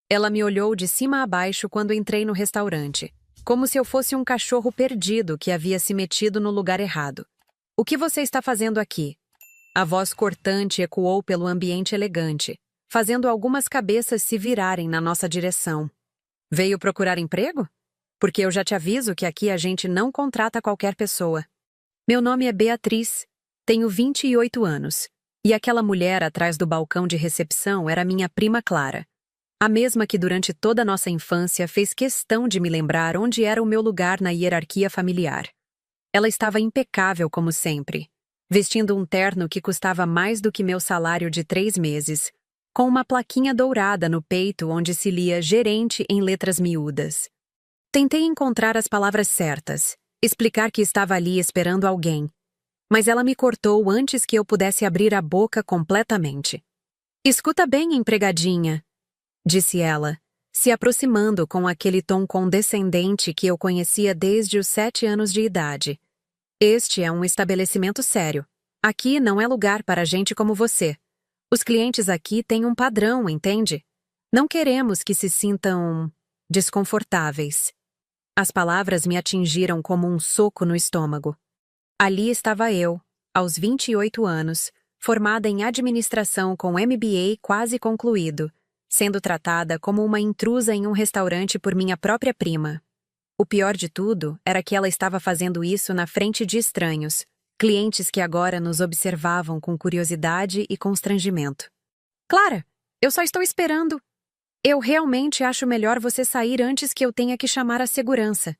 Ela me olhou de cima a baixo quando entrei no restaurante, como se eu fosse um cachorro perdido que havia se metido no lugar errado. "O que você está fazendo aqui?" A voz cortante ecoou pelo ambiente elegante, fazendo algumas cabeças se virarem na nossa direção. "Veio procurar emprego? Porque eu já te aviso que aqui a gente não contrata qualquer pessoa. Meu nome é Beatriz, tenho 28 anos, e aquela mulher atrás do balcão de recepção era minha prima Clara. A mesma que durante toda a nossa infância fez questão de me lembrar onde era o meu lugar na hierarquia familiar. Ela estava impecável como sempre, vestindo um terno que custava mais do que meu salário de 3 meses, com uma plaquinha dourada no peito onde se lia gerente em letras miúdas. Tentei encontrar as palavras certas, explicar que estava ali esperando alguém, mas ela me cortou antes que eu pudesse abrir a boca completamente. "Escuta bem, empregadinha", disse ela, se aproximando com aquele tom condescendente que eu conhecia desde os 7 anos de idade. "Este é um estabelecimento sério. Aqui não é lugar para gente como você. Os clientes aqui têm um padrão, entende? Não queremos que se sintam desconfortáveis." As palavras me atingiram como um soco no estômago. Ali estava eu, aos 28 anos, formada em administração com MBA quase concluído, sendo tratada como uma intrusa em um restaurante por minha própria prima. O pior de tudo era que ela estava fazendo isso na frente de estranhos, clientes que agora nos observavam com curiosidade e constrangimento. "Clara, eu só estou esperando. Eu realmente acho melhor você sair antes que eu tenha que chamar a segurança."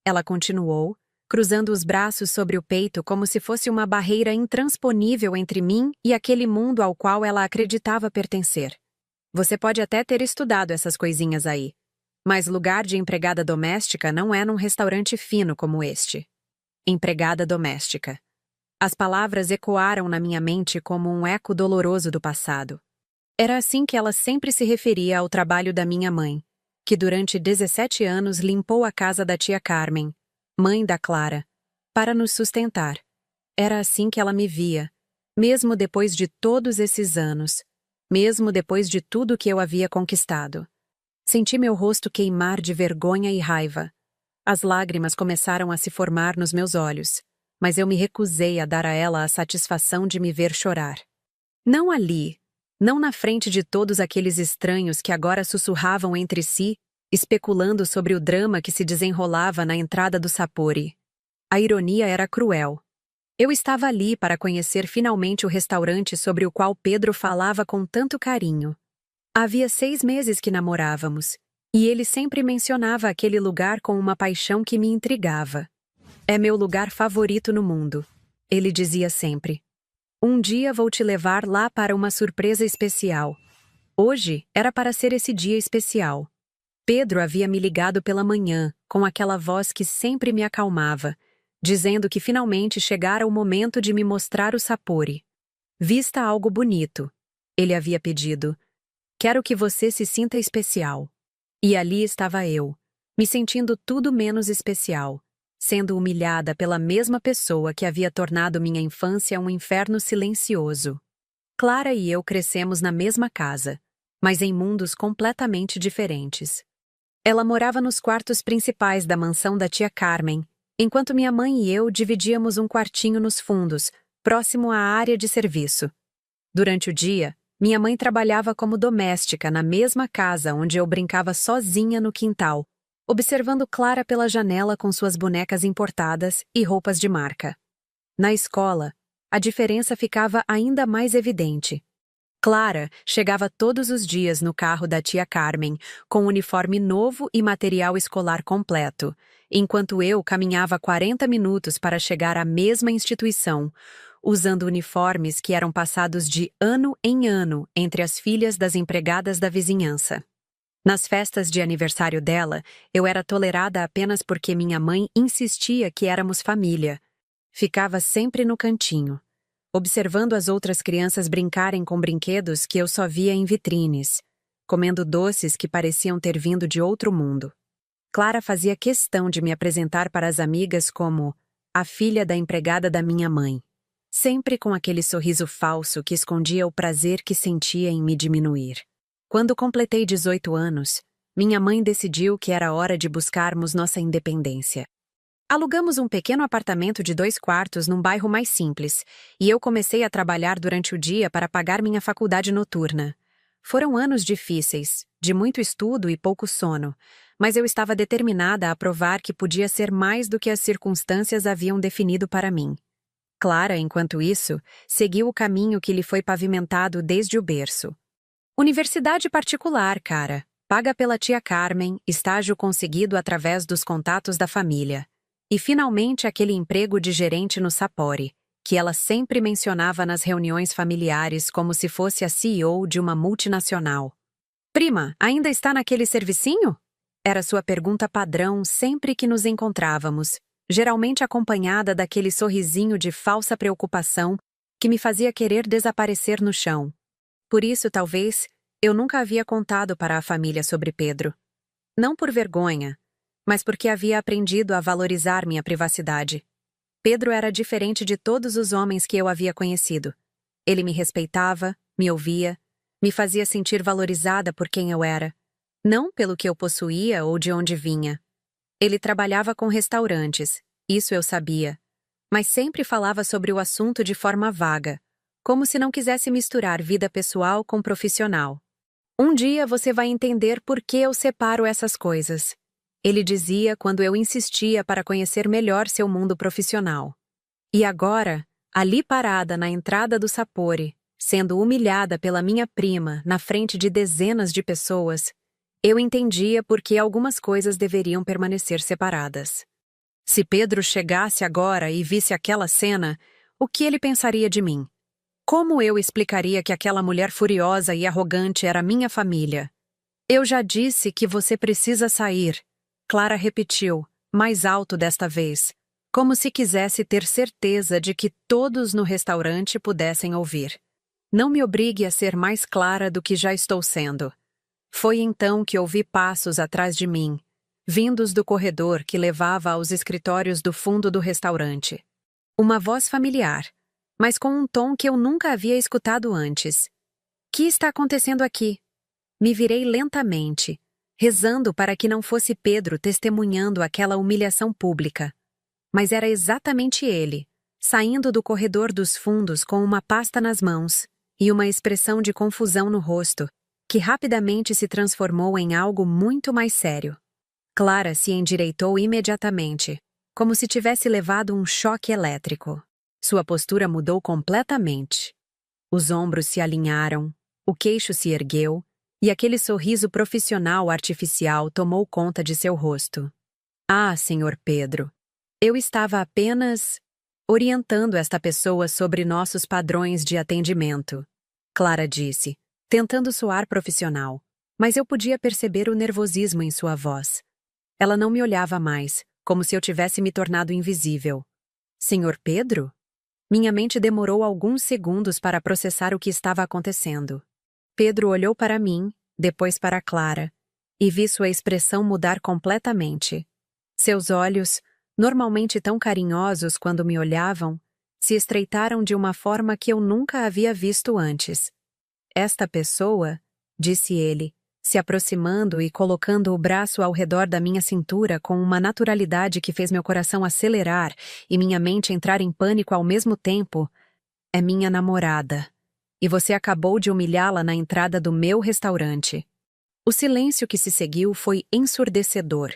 Ela continuou, cruzando os braços sobre o peito como se fosse uma barreira intransponível entre mim e aquele mundo ao qual ela acreditava pertencer. "Você pode até ter estudado essas coisinhas aí, mas lugar de empregada doméstica não é num restaurante fino como este." Empregada doméstica. As palavras ecoaram na minha mente como um eco doloroso do passado. Era assim que ela sempre se referia ao trabalho da minha mãe, que durante 17 anos limpou a casa da tia Carmen, mãe da Clara, para nos sustentar. Era assim que ela me via, mesmo depois de todos esses anos, mesmo depois de tudo que eu havia conquistado. Senti meu rosto queimar de vergonha e raiva. As lágrimas começaram a se formar nos meus olhos, mas eu me recusei a dar a ela a satisfação de me ver chorar. Não ali, não na frente de todos aqueles estranhos que agora sussurravam entre si, especulando sobre o drama que se desenrolava na entrada do Sapori. A ironia era cruel. Eu estava ali para conhecer finalmente o restaurante sobre o qual Pedro falava com tanto carinho. Havia 6 meses que namorávamos, e ele sempre mencionava aquele lugar com uma paixão que me intrigava. "É meu lugar favorito no mundo", ele dizia sempre. "Um dia vou te levar lá para uma surpresa especial." Hoje era para ser esse dia especial. Pedro havia me ligado pela manhã, com aquela voz que sempre me acalmava, dizendo que finalmente chegara o momento de me mostrar o Sapori. "Vista algo bonito", ele havia pedido. "Quero que você se sinta especial." E ali estava eu, me sentindo tudo menos especial, sendo humilhada pela mesma pessoa que havia tornado minha infância um inferno silencioso. Clara e eu crescemos na mesma casa, mas em mundos completamente diferentes. Ela morava nos quartos principais da mansão da tia Carmen, enquanto minha mãe e eu dividíamos um quartinho nos fundos, próximo à área de serviço. Durante o dia, minha mãe trabalhava como doméstica na mesma casa onde eu brincava sozinha no quintal, observando Clara pela janela com suas bonecas importadas e roupas de marca. Na escola, a diferença ficava ainda mais evidente. Clara chegava todos os dias no carro da tia Carmen, com uniforme novo e material escolar completo, enquanto eu caminhava 40 minutos para chegar à mesma instituição, usando uniformes que eram passados de ano em ano entre as filhas das empregadas da vizinhança. Nas festas de aniversário dela, eu era tolerada apenas porque minha mãe insistia que éramos família. Ficava sempre no cantinho, observando as outras crianças brincarem com brinquedos que eu só via em vitrines, comendo doces que pareciam ter vindo de outro mundo. Clara fazia questão de me apresentar para as amigas como a filha da empregada da minha mãe, sempre com aquele sorriso falso que escondia o prazer que sentia em me diminuir. Quando completei 18 anos, minha mãe decidiu que era hora de buscarmos nossa independência. Alugamos um pequeno apartamento de 2 quartos num bairro mais simples, e eu comecei a trabalhar durante o dia para pagar minha faculdade noturna. Foram anos difíceis, de muito estudo e pouco sono, mas eu estava determinada a provar que podia ser mais do que as circunstâncias haviam definido para mim. Clara, enquanto isso, seguiu o caminho que lhe foi pavimentado desde o berço. Universidade particular, cara. Paga pela tia Carmen, estágio conseguido através dos contatos da família. E finalmente aquele emprego de gerente no Sapori, que ela sempre mencionava nas reuniões familiares como se fosse a CEO de uma multinacional. Prima, ainda está naquele servicinho? Era sua pergunta padrão sempre que nos encontrávamos, geralmente acompanhada daquele sorrisinho de falsa preocupação que me fazia querer desaparecer no chão. Por isso, talvez, eu nunca havia contado para a família sobre Pedro. Não por vergonha, mas porque havia aprendido a valorizar minha privacidade. Pedro era diferente de todos os homens que eu havia conhecido. Ele me respeitava, me ouvia, me fazia sentir valorizada por quem eu era, não pelo que eu possuía ou de onde vinha. Ele trabalhava com restaurantes, isso eu sabia, mas sempre falava sobre o assunto de forma vaga, como se não quisesse misturar vida pessoal com profissional. Um dia você vai entender por que eu separo essas coisas. Ele dizia quando eu insistia para conhecer melhor seu mundo profissional. E agora, ali parada na entrada do Sapori, sendo humilhada pela minha prima na frente de dezenas de pessoas, eu entendia por que algumas coisas deveriam permanecer separadas. Se Pedro chegasse agora e visse aquela cena, o que ele pensaria de mim? Como eu explicaria que aquela mulher furiosa e arrogante era minha família? Eu já disse que você precisa sair. Clara repetiu, mais alto desta vez, como se quisesse ter certeza de que todos no restaurante pudessem ouvir. Não me obrigue a ser mais clara do que já estou sendo. Foi então que ouvi passos atrás de mim, vindos do corredor que levava aos escritórios do fundo do restaurante. Uma voz familiar, mas com um tom que eu nunca havia escutado antes. Que está acontecendo aqui? Me virei lentamente, rezando para que não fosse Pedro testemunhando aquela humilhação pública. Mas era exatamente ele, saindo do corredor dos fundos com uma pasta nas mãos e uma expressão de confusão no rosto, que rapidamente se transformou em algo muito mais sério. Clara se endireitou imediatamente, como se tivesse levado um choque elétrico. Sua postura mudou completamente. Os ombros se alinharam, o queixo se ergueu, e aquele sorriso profissional artificial tomou conta de seu rosto. Ah, Senhor Pedro, eu estava apenas orientando esta pessoa sobre nossos padrões de atendimento, Clara disse, tentando soar profissional, mas eu podia perceber o nervosismo em sua voz. Ela não me olhava mais, como se eu tivesse me tornado invisível. Senhor Pedro? Minha mente demorou alguns segundos para processar o que estava acontecendo. Pedro olhou para mim, depois para Clara, e vi sua expressão mudar completamente. Seus olhos, normalmente tão carinhosos quando me olhavam, se estreitaram de uma forma que eu nunca havia visto antes. Esta pessoa, disse ele, se aproximando e colocando o braço ao redor da minha cintura com uma naturalidade que fez meu coração acelerar e minha mente entrar em pânico ao mesmo tempo, é minha namorada. E você acabou de humilhá-la na entrada do meu restaurante. O silêncio que se seguiu foi ensurdecedor.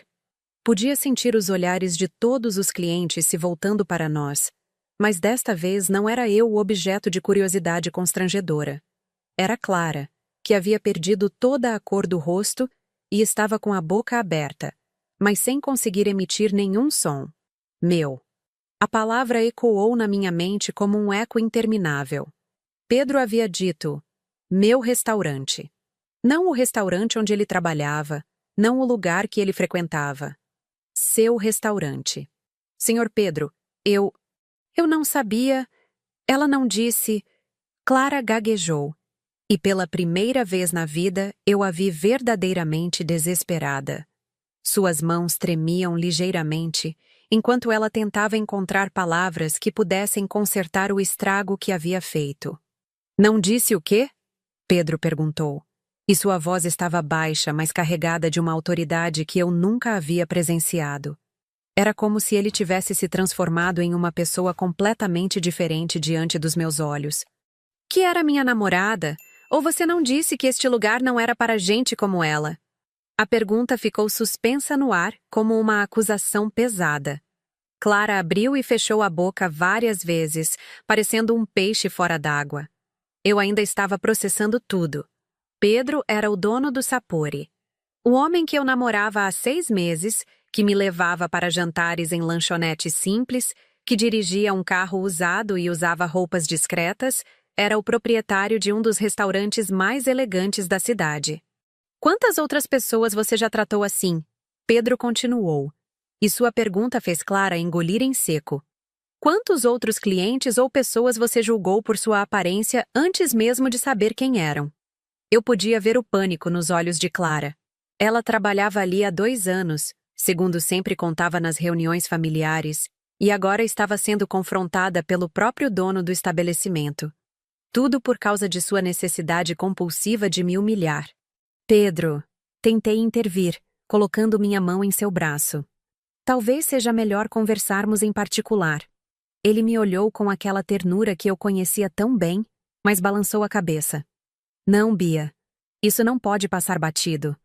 Podia sentir os olhares de todos os clientes se voltando para nós, mas desta vez não era eu o objeto de curiosidade constrangedora. Era Clara, que havia perdido toda a cor do rosto e estava com a boca aberta, mas sem conseguir emitir nenhum som. Meu. A palavra ecoou na minha mente como um eco interminável. Pedro havia dito, meu restaurante. Não o restaurante onde ele trabalhava, não o lugar que ele frequentava. Seu restaurante. Senhor Pedro, eu não sabia. Ela não disse. Clara gaguejou. E pela primeira vez na vida eu a vi verdadeiramente desesperada. Suas mãos tremiam ligeiramente, enquanto ela tentava encontrar palavras que pudessem consertar o estrago que havia feito. Não disse o quê? Pedro perguntou. E sua voz estava baixa, mas carregada de uma autoridade que eu nunca havia presenciado. Era como se ele tivesse se transformado em uma pessoa completamente diferente diante dos meus olhos. Que era minha namorada? Ou você não disse que este lugar não era para gente como ela? A pergunta ficou suspensa no ar, como uma acusação pesada. Clara abriu e fechou a boca várias vezes, parecendo um peixe fora d'água. Eu ainda estava processando tudo. Pedro era o dono do Sapori. O homem que eu namorava há 6 meses, que me levava para jantares em lanchonetes simples, que dirigia um carro usado e usava roupas discretas, era o proprietário de um dos restaurantes mais elegantes da cidade. Quantas outras pessoas você já tratou assim? Pedro continuou. E sua pergunta fez Clara engolir em seco. Quantos outros clientes ou pessoas você julgou por sua aparência antes mesmo de saber quem eram? Eu podia ver o pânico nos olhos de Clara. Ela trabalhava ali há 2 anos, segundo sempre contava nas reuniões familiares, e agora estava sendo confrontada pelo próprio dono do estabelecimento. Tudo por causa de sua necessidade compulsiva de me humilhar. Pedro, tentei intervir, colocando minha mão em seu braço. Talvez seja melhor conversarmos em particular. Ele me olhou com aquela ternura que eu conhecia tão bem, mas balançou a cabeça. Não, Bia. Isso não pode passar batido.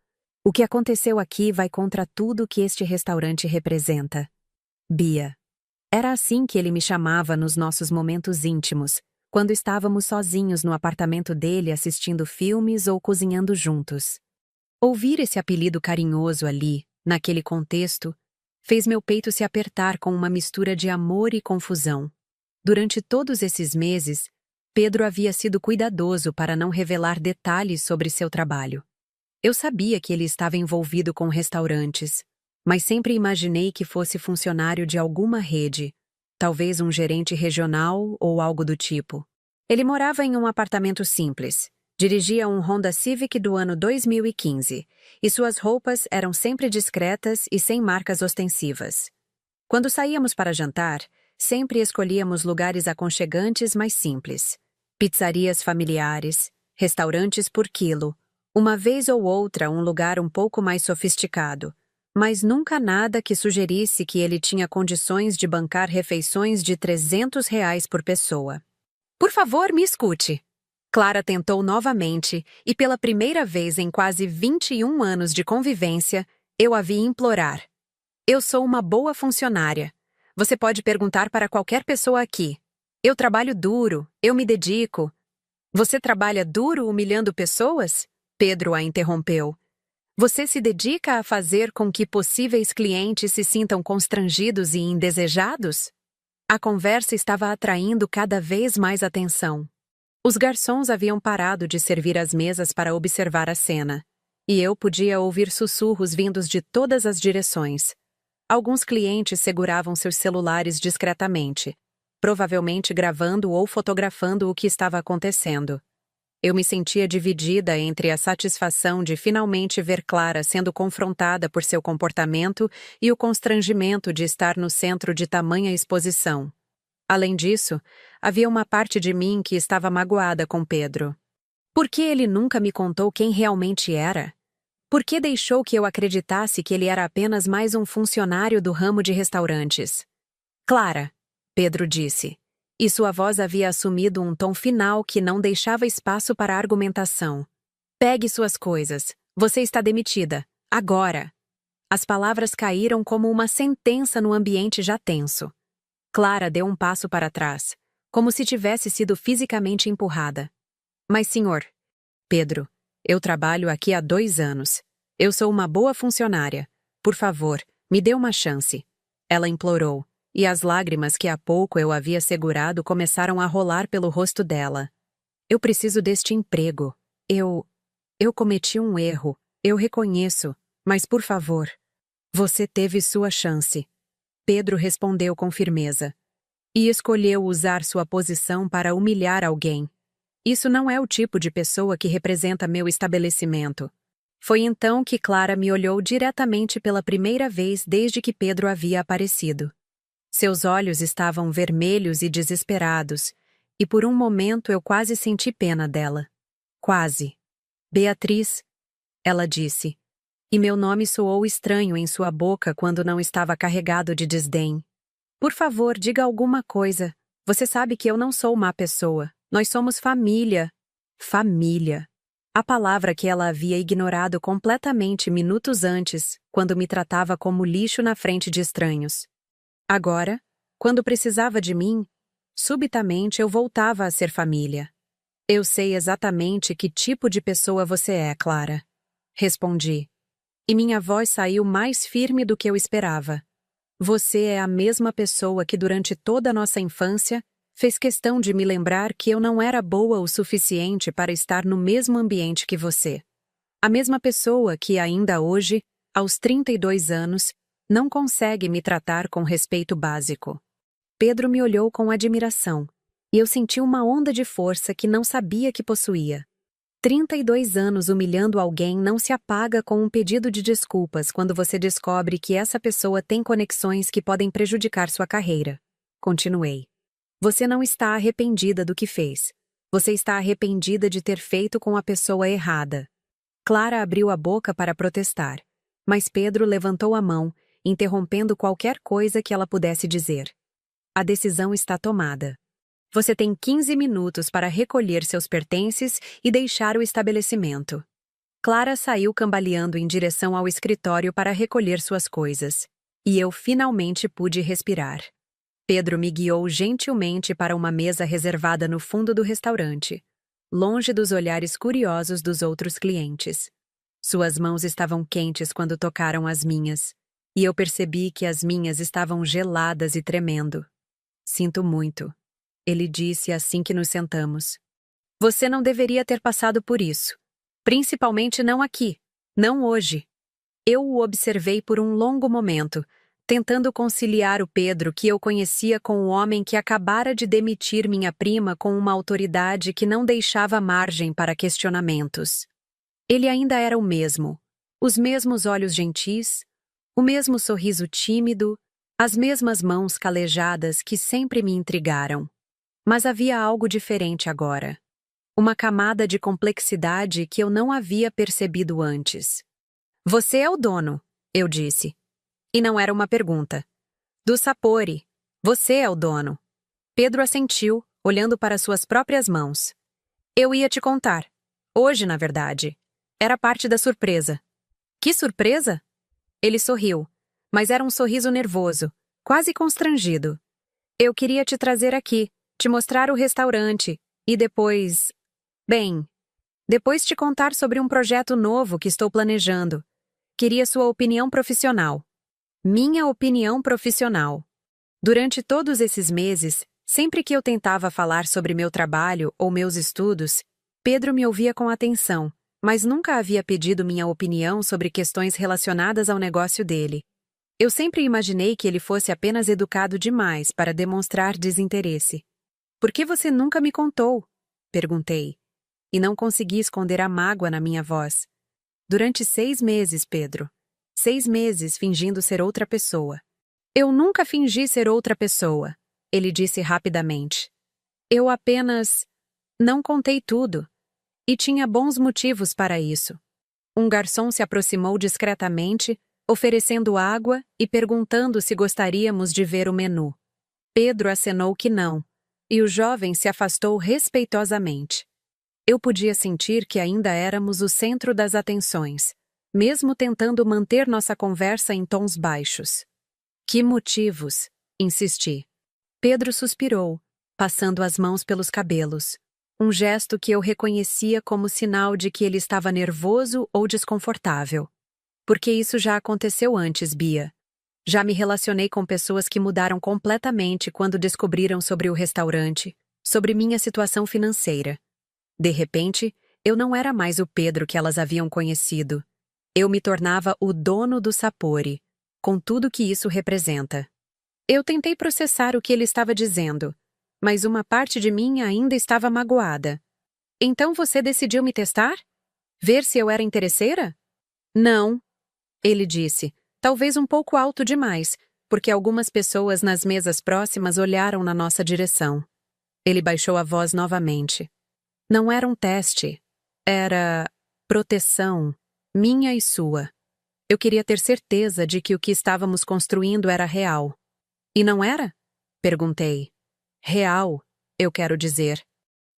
O que aconteceu aqui vai contra tudo que este restaurante representa. Bia. Era assim que ele me chamava nos nossos momentos íntimos, quando estávamos sozinhos no apartamento dele assistindo filmes ou cozinhando juntos. Ouvir esse apelido carinhoso ali, naquele contexto, fez meu peito se apertar com uma mistura de amor e confusão. Durante todos esses meses, Pedro havia sido cuidadoso para não revelar detalhes sobre seu trabalho. Eu sabia que ele estava envolvido com restaurantes, mas sempre imaginei que fosse funcionário de alguma rede, talvez um gerente regional ou algo do tipo. Ele morava em um apartamento simples, dirigia um Honda Civic do ano 2015, e suas roupas eram sempre discretas e sem marcas ostensivas. Quando saíamos para jantar, sempre escolhíamos lugares aconchegantes mais simples. Pizzarias familiares, restaurantes por quilo, uma vez ou outra um lugar um pouco mais sofisticado, mas nunca nada que sugerisse que ele tinha condições de bancar refeições de R$ 300 por pessoa. Por favor, me escute. Clara tentou novamente, e pela primeira vez em quase 21 anos de convivência, eu a vi implorar. Eu sou uma boa funcionária. Você pode perguntar para qualquer pessoa aqui. Eu trabalho duro, eu me dedico. Você trabalha duro humilhando pessoas? Pedro a interrompeu. Você se dedica a fazer com que possíveis clientes se sintam constrangidos e indesejados? A conversa estava atraindo cada vez mais atenção. Os garçons haviam parado de servir as mesas para observar a cena, e eu podia ouvir sussurros vindos de todas as direções. Alguns clientes seguravam seus celulares discretamente, provavelmente gravando ou fotografando o que estava acontecendo. Eu me sentia dividida entre a satisfação de finalmente ver Clara sendo confrontada por seu comportamento e o constrangimento de estar no centro de tamanha exposição. Além disso, havia uma parte de mim que estava magoada com Pedro. Por que ele nunca me contou quem realmente era? Por que deixou que eu acreditasse que ele era apenas mais um funcionário do ramo de restaurantes? Clara, Pedro disse. E sua voz havia assumido um tom final que não deixava espaço para argumentação. Pegue suas coisas. Você está demitida. Agora. As palavras caíram como uma sentença no ambiente já tenso. Clara deu um passo para trás, como se tivesse sido fisicamente empurrada. Mas, senhor... Pedro, eu trabalho aqui há 2 anos. Eu sou uma boa funcionária. Por favor, me dê uma chance. Ela implorou. E as lágrimas que há pouco eu havia segurado começaram a rolar pelo rosto dela. Eu preciso deste emprego. Eu cometi um erro. Eu reconheço. Mas, por favor. Você teve sua chance. Pedro respondeu com firmeza. E escolheu usar sua posição para humilhar alguém. Isso não é o tipo de pessoa que representa meu estabelecimento. Foi então que Clara me olhou diretamente pela primeira vez desde que Pedro havia aparecido. Seus olhos estavam vermelhos e desesperados, e por um momento eu quase senti pena dela. Quase. Beatriz, ela disse, e meu nome soou estranho em sua boca quando não estava carregado de desdém. Por favor, diga alguma coisa. Você sabe que eu não sou má pessoa. Nós somos família. Família. A palavra que ela havia ignorado completamente minutos antes, quando me tratava como lixo na frente de estranhos. Agora, quando precisava de mim, subitamente eu voltava a ser família. Eu sei exatamente que tipo de pessoa você é, Clara. Respondi. E minha voz saiu mais firme do que eu esperava. Você é a mesma pessoa que durante toda a nossa infância fez questão de me lembrar que eu não era boa o suficiente para estar no mesmo ambiente que você. A mesma pessoa que ainda hoje, aos 32 anos, não consegue me tratar com respeito básico. Pedro me olhou com admiração, e eu senti uma onda de força que não sabia que possuía. 32 anos humilhando alguém não se apaga com um pedido de desculpas quando você descobre que essa pessoa tem conexões que podem prejudicar sua carreira. Continuei. Você não está arrependida do que fez. Você está arrependida de ter feito com a pessoa errada. Clara abriu a boca para protestar, mas Pedro levantou a mão, interrompendo qualquer coisa que ela pudesse dizer. A decisão está tomada. Você tem 15 minutos para recolher seus pertences e deixar o estabelecimento. Clara saiu cambaleando em direção ao escritório para recolher suas coisas. E eu finalmente pude respirar. Pedro me guiou gentilmente para uma mesa reservada no fundo do restaurante, longe dos olhares curiosos dos outros clientes. Suas mãos estavam quentes quando tocaram as minhas, e eu percebi que as minhas estavam geladas e tremendo. Sinto muito. Ele disse assim que nos sentamos. Você não deveria ter passado por isso. Principalmente não aqui. Não hoje. Eu o observei por um longo momento, tentando conciliar o Pedro que eu conhecia com o homem que acabara de demitir minha prima com uma autoridade que não deixava margem para questionamentos. Ele ainda era o mesmo. Os mesmos olhos gentis, o mesmo sorriso tímido, as mesmas mãos calejadas que sempre me intrigaram. Mas havia algo diferente agora. Uma camada de complexidade que eu não havia percebido antes. Você é o dono, eu disse. E não era uma pergunta. Do Sapori. Você é o dono. Pedro assentiu, olhando para suas próprias mãos. Eu ia te contar. Hoje, na verdade. Era parte da surpresa. Que surpresa? Ele sorriu, mas era um sorriso nervoso, quase constrangido. Eu queria te trazer aqui, te mostrar o restaurante, e depois... Bem, depois te contar sobre um projeto novo que estou planejando. Queria sua opinião profissional. Minha opinião profissional. Durante todos esses meses, sempre que eu tentava falar sobre meu trabalho ou meus estudos, Pedro me ouvia com atenção, mas nunca havia pedido minha opinião sobre questões relacionadas ao negócio dele. Eu sempre imaginei que ele fosse apenas educado demais para demonstrar desinteresse. Por que você nunca me contou? Perguntei. E não consegui esconder a mágoa na minha voz. Durante 6 meses, Pedro. 6 meses fingindo ser outra pessoa. Eu nunca fingi ser outra pessoa, ele disse rapidamente. Eu apenas... não contei tudo. E tinha bons motivos para isso. Um garçom se aproximou discretamente, oferecendo água e perguntando se gostaríamos de ver o menu. Pedro acenou que não. E o jovem se afastou respeitosamente. Eu podia sentir que ainda éramos o centro das atenções, mesmo tentando manter nossa conversa em tons baixos. Que motivos? Insisti. Pedro suspirou, passando as mãos pelos cabelos, um gesto que eu reconhecia como sinal de que ele estava nervoso ou desconfortável. Porque isso já aconteceu antes, Bia. Já me relacionei com pessoas que mudaram completamente quando descobriram sobre o restaurante, sobre minha situação financeira. De repente, eu não era mais o Pedro que elas haviam conhecido. Eu me tornava o dono do Sapori, com tudo que isso representa. Eu tentei processar o que ele estava dizendo, mas uma parte de mim ainda estava magoada. Então você decidiu me testar? Ver se eu era interesseira? Não, ele disse. Talvez um pouco alto demais, porque algumas pessoas nas mesas próximas olharam na nossa direção. Ele baixou a voz novamente. Não era um teste. Era Proteção, minha e sua. Eu queria ter certeza de que o que estávamos construindo era real. E não era? Perguntei. Real, eu quero dizer.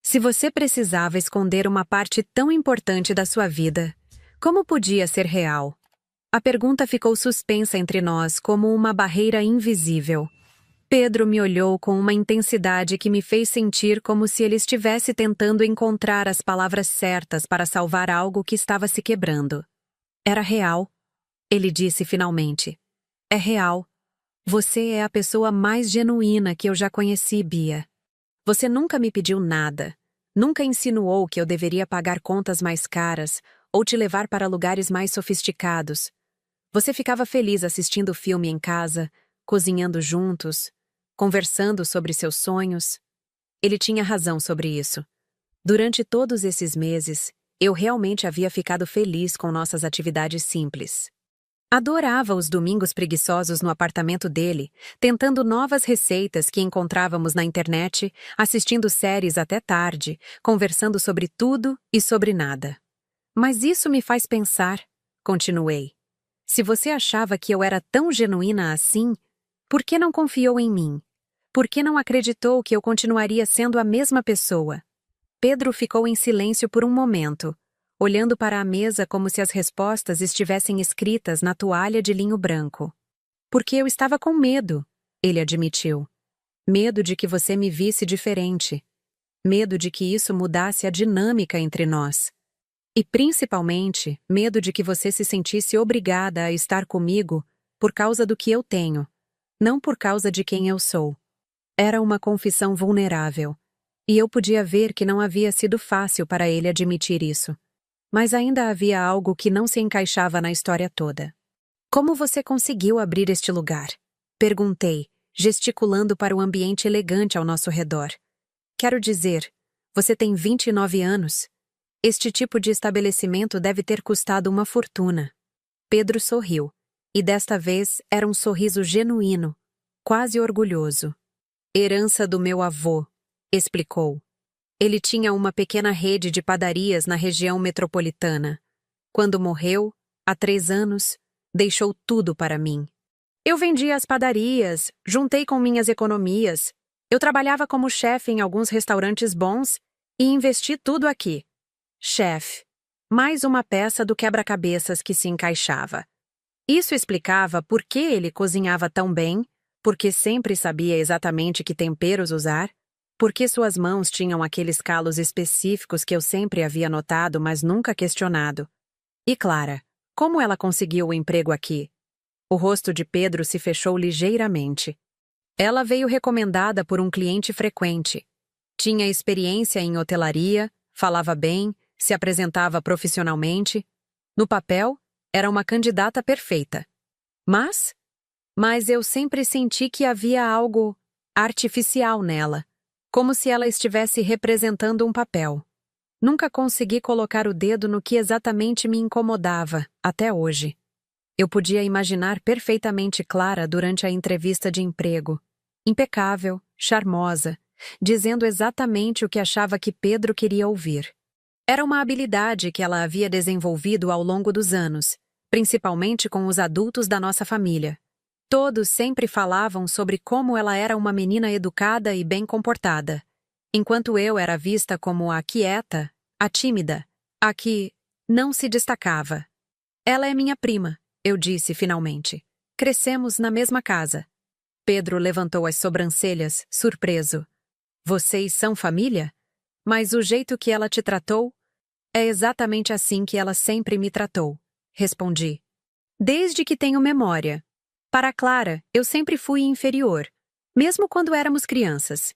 Se você precisava esconder uma parte tão importante da sua vida, como podia ser real? A pergunta ficou suspensa entre nós como uma barreira invisível. Pedro me olhou com uma intensidade que me fez sentir como se ele estivesse tentando encontrar as palavras certas para salvar algo que estava se quebrando. Era real, ele disse finalmente. É real. Você é a pessoa mais genuína que eu já conheci, Bia. Você nunca me pediu nada. Nunca insinuou que eu deveria pagar contas mais caras ou te levar para lugares mais sofisticados. Você ficava feliz assistindo o filme em casa, cozinhando juntos, conversando sobre seus sonhos. Ele tinha razão sobre isso. Durante todos esses meses, eu realmente havia ficado feliz com nossas atividades simples. Adorava os domingos preguiçosos no apartamento dele, tentando novas receitas que encontrávamos na internet, assistindo séries até tarde, conversando sobre tudo e sobre nada. Mas isso me faz pensar, continuei. Se você achava que eu era tão genuína assim, por que não confiou em mim? Por que não acreditou que eu continuaria sendo a mesma pessoa? Pedro ficou em silêncio por um momento, olhando para a mesa como se as respostas estivessem escritas na toalha de linho branco. Porque eu estava com medo, ele admitiu. Medo de que você me visse diferente. Medo de que isso mudasse a dinâmica entre nós. E principalmente, medo de que você se sentisse obrigada a estar comigo por causa do que eu tenho, não por causa de quem eu sou. Era uma confissão vulnerável, e eu podia ver que não havia sido fácil para ele admitir isso. Mas ainda havia algo que não se encaixava na história toda. Como você conseguiu abrir este lugar? Perguntei, gesticulando para o ambiente elegante ao nosso redor. Quero dizer, você tem 29 anos. Este tipo de estabelecimento deve ter custado uma fortuna. Pedro sorriu, e desta vez era um sorriso genuíno, quase orgulhoso. Herança do meu avô, explicou. Ele tinha uma pequena rede de padarias na região metropolitana. Quando morreu, há 3 anos, deixou tudo para mim. Eu vendi as padarias, juntei com minhas economias. Eu trabalhava como chefe em alguns restaurantes bons e investi tudo aqui. Chefe, mais uma peça do quebra-cabeças que se encaixava. Isso explicava por que ele cozinhava tão bem, porque sempre sabia exatamente que temperos usar, porque suas mãos tinham aqueles calos específicos que eu sempre havia notado, mas nunca questionado. E Clara, como ela conseguiu o emprego aqui? O rosto de Pedro se fechou ligeiramente. Ela veio recomendada por um cliente frequente. Tinha experiência em hotelaria, falava bem, se apresentava profissionalmente. No papel, era uma candidata perfeita. Mas eu sempre senti que havia algo artificial nela, como se ela estivesse representando um papel. Nunca consegui colocar o dedo no que exatamente me incomodava, até hoje. Eu podia imaginar perfeitamente Clara durante a entrevista de emprego. Impecável, charmosa, dizendo exatamente o que achava que Pedro queria ouvir. Era uma habilidade que ela havia desenvolvido ao longo dos anos, principalmente com os adultos da nossa família. Todos sempre falavam sobre como ela era uma menina educada e bem comportada, enquanto eu era vista como a quieta, a tímida, a que não se destacava. Ela é minha prima, eu disse finalmente. Crescemos na mesma casa. Pedro levantou as sobrancelhas, surpreso. Vocês são família? Mas o jeito que ela te tratou? É exatamente assim que ela sempre me tratou, respondi. Desde que tenho memória. Para Clara, eu sempre fui inferior, mesmo quando éramos crianças.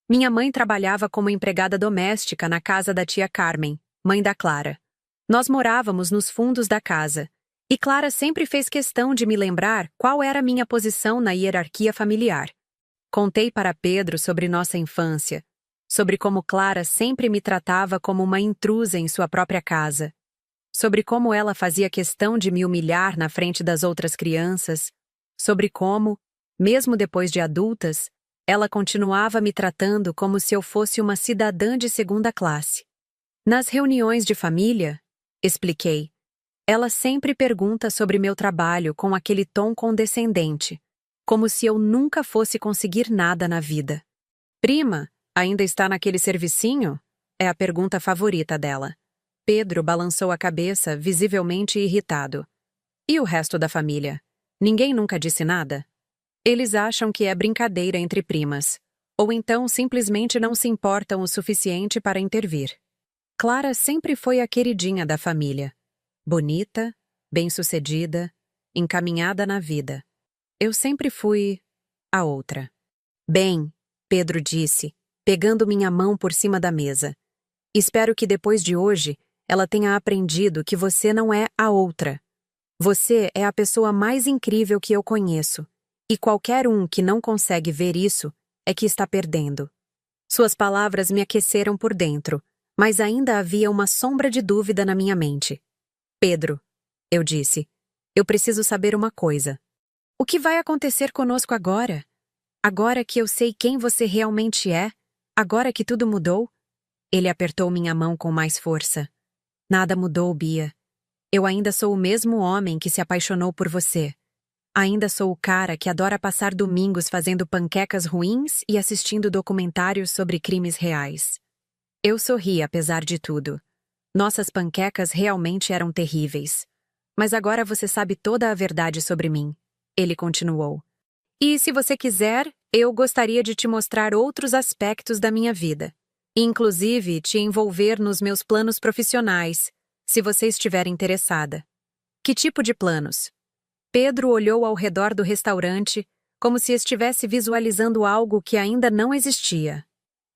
Minha mãe trabalhava como empregada doméstica na casa da tia Carmen, mãe da Clara. Nós morávamos nos fundos da casa, e Clara sempre fez questão de me lembrar qual era a minha posição na hierarquia familiar. Contei para Pedro sobre nossa infância, sobre como Clara sempre me tratava como uma intrusa em sua própria casa, sobre como ela fazia questão de me humilhar na frente das outras crianças, sobre como, mesmo depois de adultas, ela continuava me tratando como se eu fosse uma cidadã de segunda classe. Nas reuniões de família, expliquei. Ela sempre pergunta sobre meu trabalho com aquele tom condescendente, como se eu nunca fosse conseguir nada na vida. Prima, ainda está naquele servicinho? É a pergunta favorita dela. Pedro balançou a cabeça, visivelmente irritado. E o resto da família? Ninguém nunca disse nada? Eles acham que é brincadeira entre primas, ou então simplesmente não se importam o suficiente para intervir. Clara sempre foi a queridinha da família. Bonita, bem-sucedida, encaminhada na vida. Eu sempre fui a outra. Bem, Pedro disse, pegando minha mão por cima da mesa. Espero que depois de hoje ela tenha aprendido que você não é a outra. Você é a pessoa mais incrível que eu conheço, e qualquer um que não consegue ver isso é que está perdendo. Suas palavras me aqueceram por dentro, mas ainda havia uma sombra de dúvida na minha mente. Pedro, eu disse, eu preciso saber uma coisa. O que vai acontecer conosco agora? Agora que eu sei quem você realmente é? Agora que tudo mudou? Ele apertou minha mão com mais força. Nada mudou, Bia. Eu ainda sou o mesmo homem que se apaixonou por você. Ainda sou o cara que adora passar domingos fazendo panquecas ruins e assistindo documentários sobre crimes reais. Eu sorri apesar de tudo. Nossas panquecas realmente eram terríveis. Mas agora você sabe toda a verdade sobre mim. Ele continuou. E se você quiser, eu gostaria de te mostrar outros aspectos da minha vida. Inclusive, te envolver nos meus planos profissionais, se você estiver interessada. Que tipo de planos? Pedro olhou ao redor do restaurante, como se estivesse visualizando algo que ainda não existia.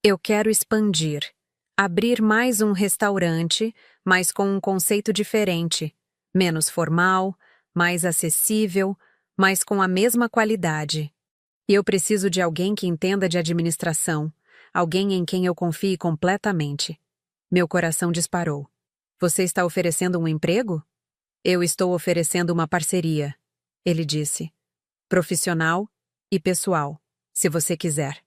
Eu quero expandir. Abrir mais um restaurante, mas com um conceito diferente. Menos formal, mais acessível, mas com a mesma qualidade. E eu preciso de alguém que entenda de administração, alguém em quem eu confie completamente. Meu coração disparou. Você está oferecendo um emprego? Eu estou oferecendo uma parceria, ele disse. Profissional e pessoal, se você quiser.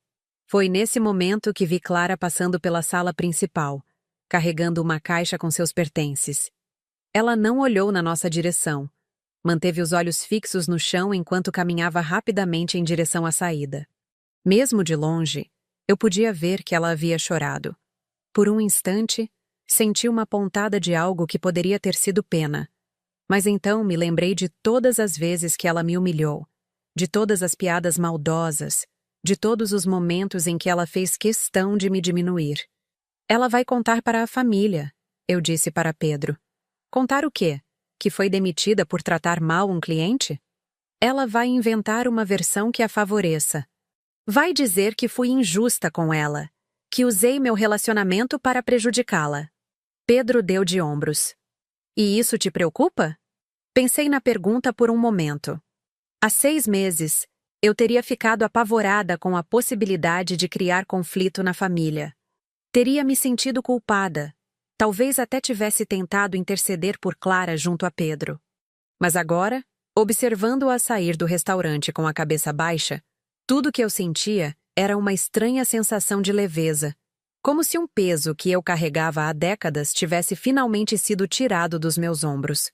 Foi nesse momento que vi Clara passando pela sala principal, carregando uma caixa com seus pertences. Ela não olhou na nossa direção. Manteve os olhos fixos no chão enquanto caminhava rapidamente em direção à saída. Mesmo de longe, eu podia ver que ela havia chorado. Por um instante, senti uma pontada de algo que poderia ter sido pena. Mas então me lembrei de todas as vezes que ela me humilhou, de todas as piadas maldosas, de todos os momentos em que ela fez questão de me diminuir. Ela vai contar para a família, eu disse para Pedro. Contar o quê? Que foi demitida por tratar mal um cliente? Ela vai inventar uma versão que a favoreça. Vai dizer que fui injusta com ela, que usei meu relacionamento para prejudicá-la. Pedro deu de ombros. E isso te preocupa? Pensei na pergunta por um momento. Há 6 meses, eu teria ficado apavorada com a possibilidade de criar conflito na família. Teria me sentido culpada. Talvez até tivesse tentado interceder por Clara junto a Pedro. Mas agora, observando-a sair do restaurante com a cabeça baixa, tudo que eu sentia era uma estranha sensação de leveza, como se um peso que eu carregava há décadas tivesse finalmente sido tirado dos meus ombros.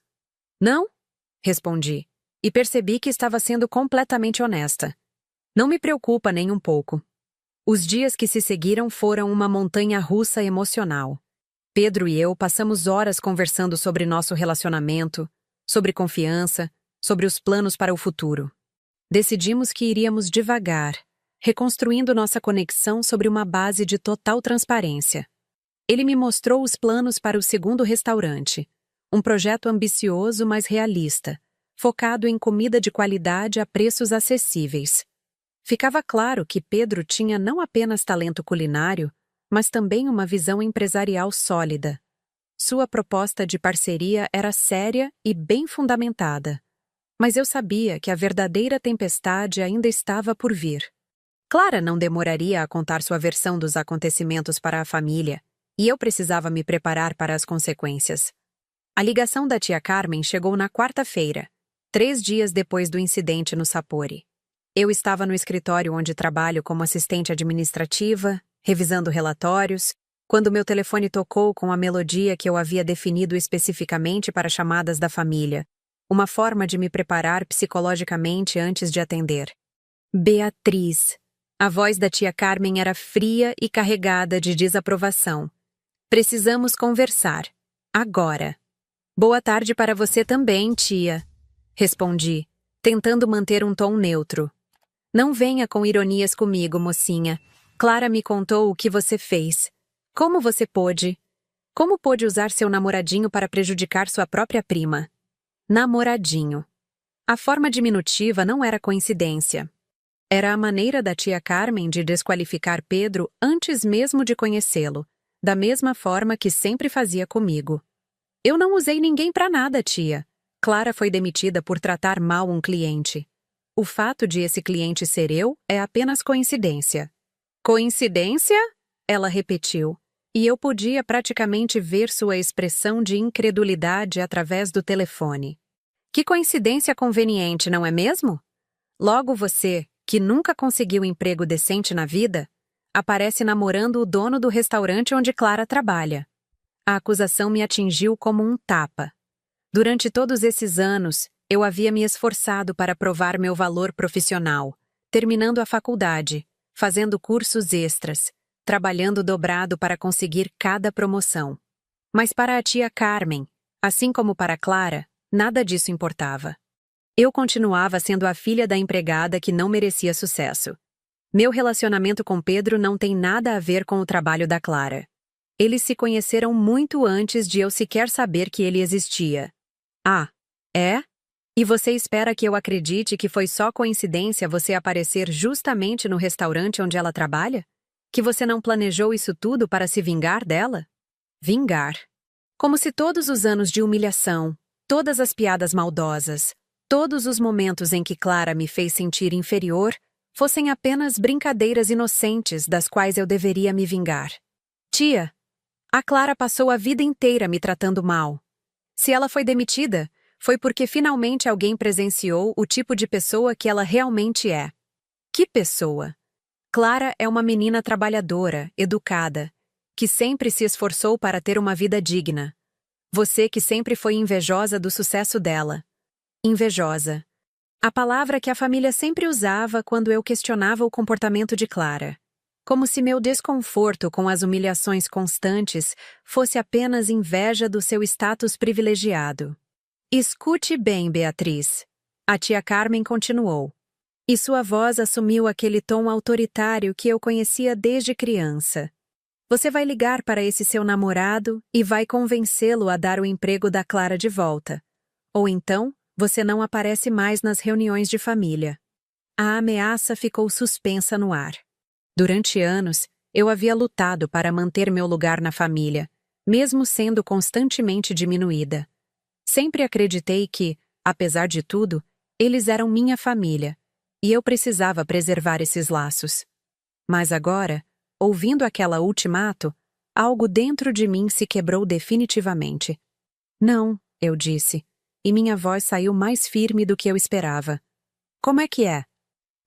Não? Respondi, e percebi que estava sendo completamente honesta. Não me preocupa nem um pouco. Os dias que se seguiram foram uma montanha-russa emocional. Pedro e eu passamos horas conversando sobre nosso relacionamento, sobre confiança, sobre os planos para o futuro. Decidimos que iríamos devagar, reconstruindo nossa conexão sobre uma base de total transparência. Ele me mostrou os planos para o segundo restaurante, um projeto ambicioso, mas realista, focado em comida de qualidade a preços acessíveis. Ficava claro que Pedro tinha não apenas talento culinário, mas também uma visão empresarial sólida. Sua proposta de parceria era séria e bem fundamentada. Mas eu sabia que a verdadeira tempestade ainda estava por vir. Clara não demoraria a contar sua versão dos acontecimentos para a família, e eu precisava me preparar para as consequências. A ligação da tia Carmen chegou na quarta-feira, 3 dias depois do incidente no Sapori. Eu estava no escritório onde trabalho como assistente administrativa, revisando relatórios, Quando meu telefone tocou com a melodia que eu havia definido especificamente para chamadas da família, uma forma de me preparar psicologicamente antes de atender. Beatriz. A voz da tia Carmen era fria e carregada de desaprovação. Precisamos conversar. Agora. Boa tarde para você também, tia. Respondi, tentando manter um tom neutro. Não venha com ironias comigo, mocinha. Clara me contou o que você fez. Como você pôde? Como pôde usar seu namoradinho para prejudicar sua própria prima? Namoradinho. A forma diminutiva não era coincidência. Era a maneira da tia Carmen de desqualificar Pedro antes mesmo de conhecê-lo, da mesma forma que sempre fazia comigo. Eu não usei ninguém para nada, tia. Clara foi demitida por tratar mal um cliente. O fato de esse cliente ser eu é apenas coincidência. Coincidência? Ela repetiu, e eu podia praticamente ver sua expressão de incredulidade através do telefone. Que coincidência conveniente, não é mesmo? Logo você, que nunca conseguiu emprego decente na vida, aparece namorando o dono do restaurante onde Clara trabalha. A acusação me atingiu como um tapa. Durante todos esses anos, eu havia me esforçado para provar meu valor profissional, terminando a faculdade, fazendo cursos extras, trabalhando dobrado para conseguir cada promoção. Mas para a tia Carmen, assim como para Clara, nada disso importava. Eu continuava sendo a filha da empregada que não merecia sucesso. Meu relacionamento com Pedro não tem nada a ver com o trabalho da Clara. Eles se conheceram muito antes de eu sequer saber que ele existia. Ah, é? E você espera que eu acredite que foi só coincidência você aparecer justamente no restaurante onde ela trabalha? Que você não planejou isso tudo para se vingar dela? Vingar. Como se todos os anos de humilhação, todas as piadas maldosas, todos os momentos em que Clara me fez sentir inferior fossem apenas brincadeiras inocentes das quais eu deveria me vingar. Tia, a Clara passou a vida inteira me tratando mal. Se ela foi demitida, foi porque finalmente alguém presenciou o tipo de pessoa que ela realmente é. Que pessoa? Clara é uma menina trabalhadora, educada, que sempre se esforçou para ter uma vida digna. Você que sempre foi invejosa do sucesso dela. Invejosa. A palavra que a família sempre usava quando eu questionava o comportamento de Clara. Como se meu desconforto com as humilhações constantes fosse apenas inveja do seu status privilegiado. Escute bem, Beatriz. A tia Carmen continuou. E sua voz assumiu aquele tom autoritário que eu conhecia desde criança. Você vai ligar para esse seu namorado e vai convencê-lo a dar o emprego da Clara de volta. Ou então, você não aparece mais nas reuniões de família. A ameaça ficou suspensa no ar. Durante anos, eu havia lutado para manter meu lugar na família, mesmo sendo constantemente diminuída. Sempre acreditei que, apesar de tudo, eles eram minha família, e eu precisava preservar esses laços. Mas agora, ouvindo aquela ultimato, algo dentro de mim se quebrou definitivamente. Não, eu disse, e minha voz saiu mais firme do que eu esperava. Como é que é?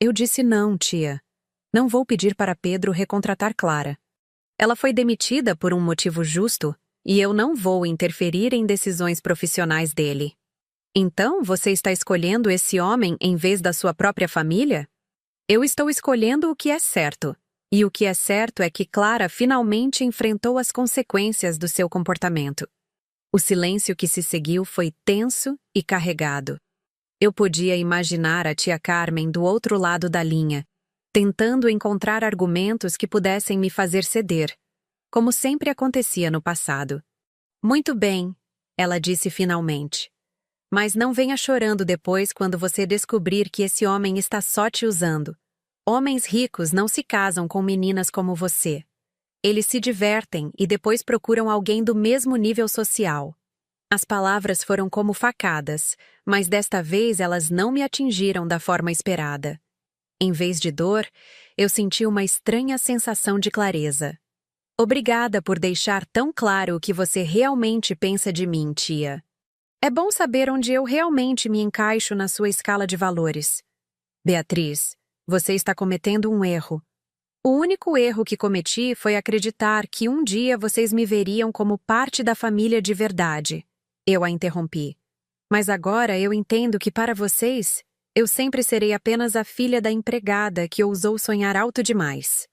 Eu disse não, tia. Não vou pedir para Pedro recontratar Clara. Ela foi demitida por um motivo justo, e eu não vou interferir em decisões profissionais dele. Então, você está escolhendo esse homem em vez da sua própria família? Eu estou escolhendo o que é certo. E o que é certo é que Clara finalmente enfrentou as consequências do seu comportamento. O silêncio que se seguiu foi tenso e carregado. Eu podia imaginar a tia Carmen do outro lado da linha, tentando encontrar argumentos que pudessem me fazer ceder, como sempre acontecia no passado. Muito bem, ela disse finalmente. Mas não venha chorando depois quando você descobrir que esse homem está só te usando. Homens ricos não se casam com meninas como você. Eles se divertem e depois procuram alguém do mesmo nível social. As palavras foram como facadas, mas desta vez elas não me atingiram da forma esperada. Em vez de dor, eu senti uma estranha sensação de clareza. Obrigada por deixar tão claro o que você realmente pensa de mim, tia. É bom saber onde eu realmente me encaixo na sua escala de valores. Beatriz, você está cometendo um erro. O único erro que cometi foi acreditar que um dia vocês me veriam como parte da família de verdade. Eu a interrompi. Mas agora eu entendo que para vocês, eu sempre serei apenas a filha da empregada que ousou sonhar alto demais.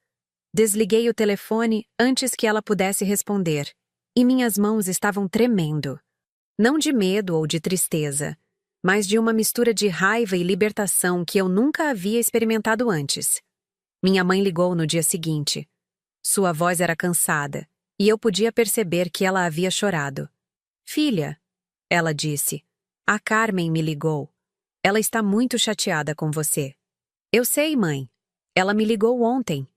Desliguei o telefone antes que ela pudesse responder, e minhas mãos estavam tremendo. Não de medo ou de tristeza, mas de uma mistura de raiva e libertação que eu nunca havia experimentado antes. Minha mãe ligou no dia seguinte. Sua voz era cansada, e eu podia perceber que ela havia chorado. Filha, ela disse, a Carmen me ligou. Ela está muito chateada com você. Eu sei, mãe. Ela me ligou ontem.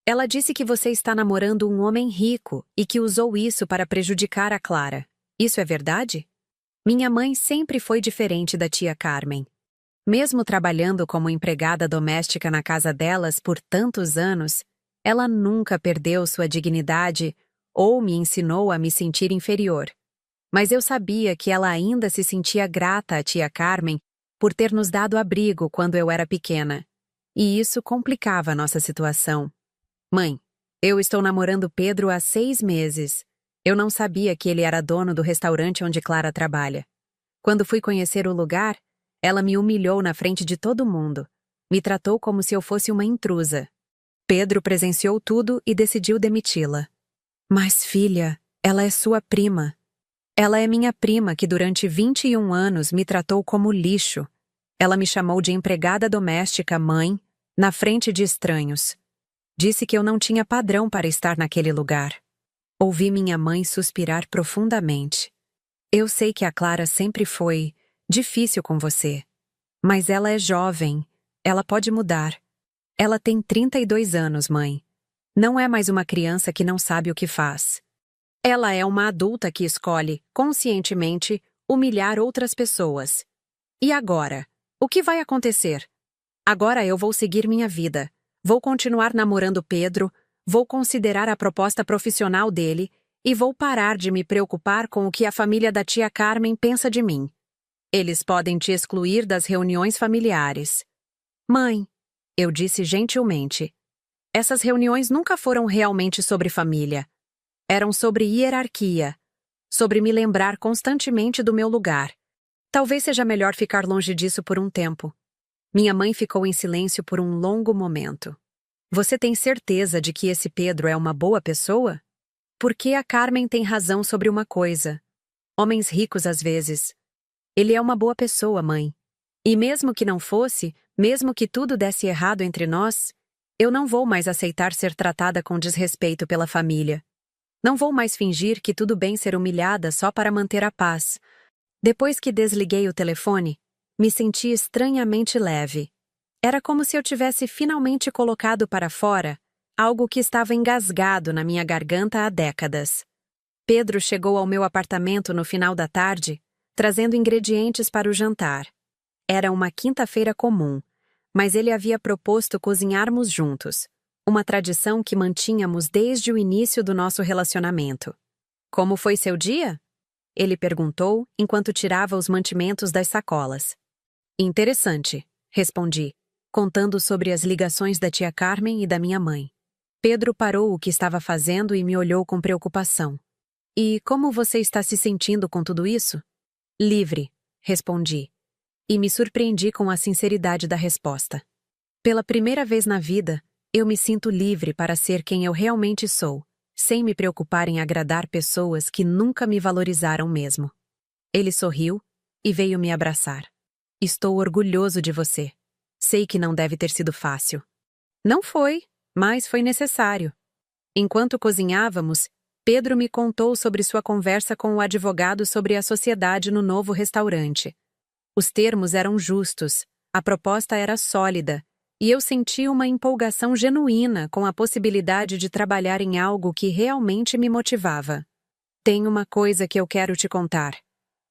Ela disse que você está namorando um homem rico e que usou isso para prejudicar a Clara. Isso é verdade? Minha mãe sempre foi diferente da tia Carmen. Mesmo trabalhando como empregada doméstica na casa delas por tantos anos, ela nunca perdeu sua dignidade ou me ensinou a me sentir inferior. Mas eu sabia que ela ainda se sentia grata à tia Carmen por ter nos dado abrigo quando eu era pequena. E isso complicava a nossa situação. Mãe, eu estou namorando Pedro há 6 meses. Eu não sabia que ele era dono do restaurante onde Clara trabalha. Quando fui conhecer o lugar, ela me humilhou na frente de todo mundo. Me tratou como se eu fosse uma intrusa. Pedro presenciou tudo e decidiu demiti-la. Mas, filha, ela é sua prima. Ela é minha prima que durante 21 anos me tratou como lixo. Ela me chamou de empregada doméstica, mãe, na frente de estranhos. Disse que eu não tinha padrão para estar naquele lugar. Ouvi minha mãe suspirar profundamente. Eu sei que a Clara sempre foi difícil com você. Mas ela é jovem. Ela pode mudar. Ela tem 32 anos, mãe. Não é mais uma criança que não sabe o que faz. Ela é uma adulta que escolhe, conscientemente, humilhar outras pessoas. E agora? O que vai acontecer? Agora eu vou seguir minha vida. Vou continuar namorando Pedro, vou considerar a proposta profissional dele e vou parar de me preocupar com o que a família da tia Carmen pensa de mim. Eles podem te excluir das reuniões familiares. Mãe, eu disse gentilmente, essas reuniões nunca foram realmente sobre família. Eram sobre hierarquia, sobre me lembrar constantemente do meu lugar. Talvez seja melhor ficar longe disso por um tempo. Minha mãe ficou em silêncio por um longo momento. Você tem certeza de que esse Pedro é uma boa pessoa? Porque a Carmen tem razão sobre uma coisa. Homens ricos às vezes. Ele é uma boa pessoa, mãe. E mesmo que não fosse, mesmo que tudo desse errado entre nós, eu não vou mais aceitar ser tratada com desrespeito pela família. Não vou mais fingir que tudo bem ser humilhada só para manter a paz. Depois que desliguei o telefone, me senti estranhamente leve. Era como se eu tivesse finalmente colocado para fora algo que estava engasgado na minha garganta há décadas. Pedro chegou ao meu apartamento no final da tarde, trazendo ingredientes para o jantar. Era uma quinta-feira comum, mas ele havia proposto cozinharmos juntos, uma tradição que mantínhamos desde o início do nosso relacionamento. Como foi seu dia? Ele perguntou enquanto tirava os mantimentos das sacolas. Interessante, respondi, contando sobre as ligações da tia Carmen e da minha mãe. Pedro parou o que estava fazendo e me olhou com preocupação. E como você está se sentindo com tudo isso? Livre, respondi. E me surpreendi com a sinceridade da resposta. Pela primeira vez na vida, eu me sinto livre para ser quem eu realmente sou, sem me preocupar em agradar pessoas que nunca me valorizaram mesmo. Ele sorriu e veio me abraçar. Estou orgulhoso de você. Sei que não deve ter sido fácil. Não foi, mas foi necessário. Enquanto cozinhávamos, Pedro me contou sobre sua conversa com o advogado sobre a sociedade no novo restaurante. Os termos eram justos, a proposta era sólida, e eu senti uma empolgação genuína com a possibilidade de trabalhar em algo que realmente me motivava. Tem uma coisa que eu quero te contar,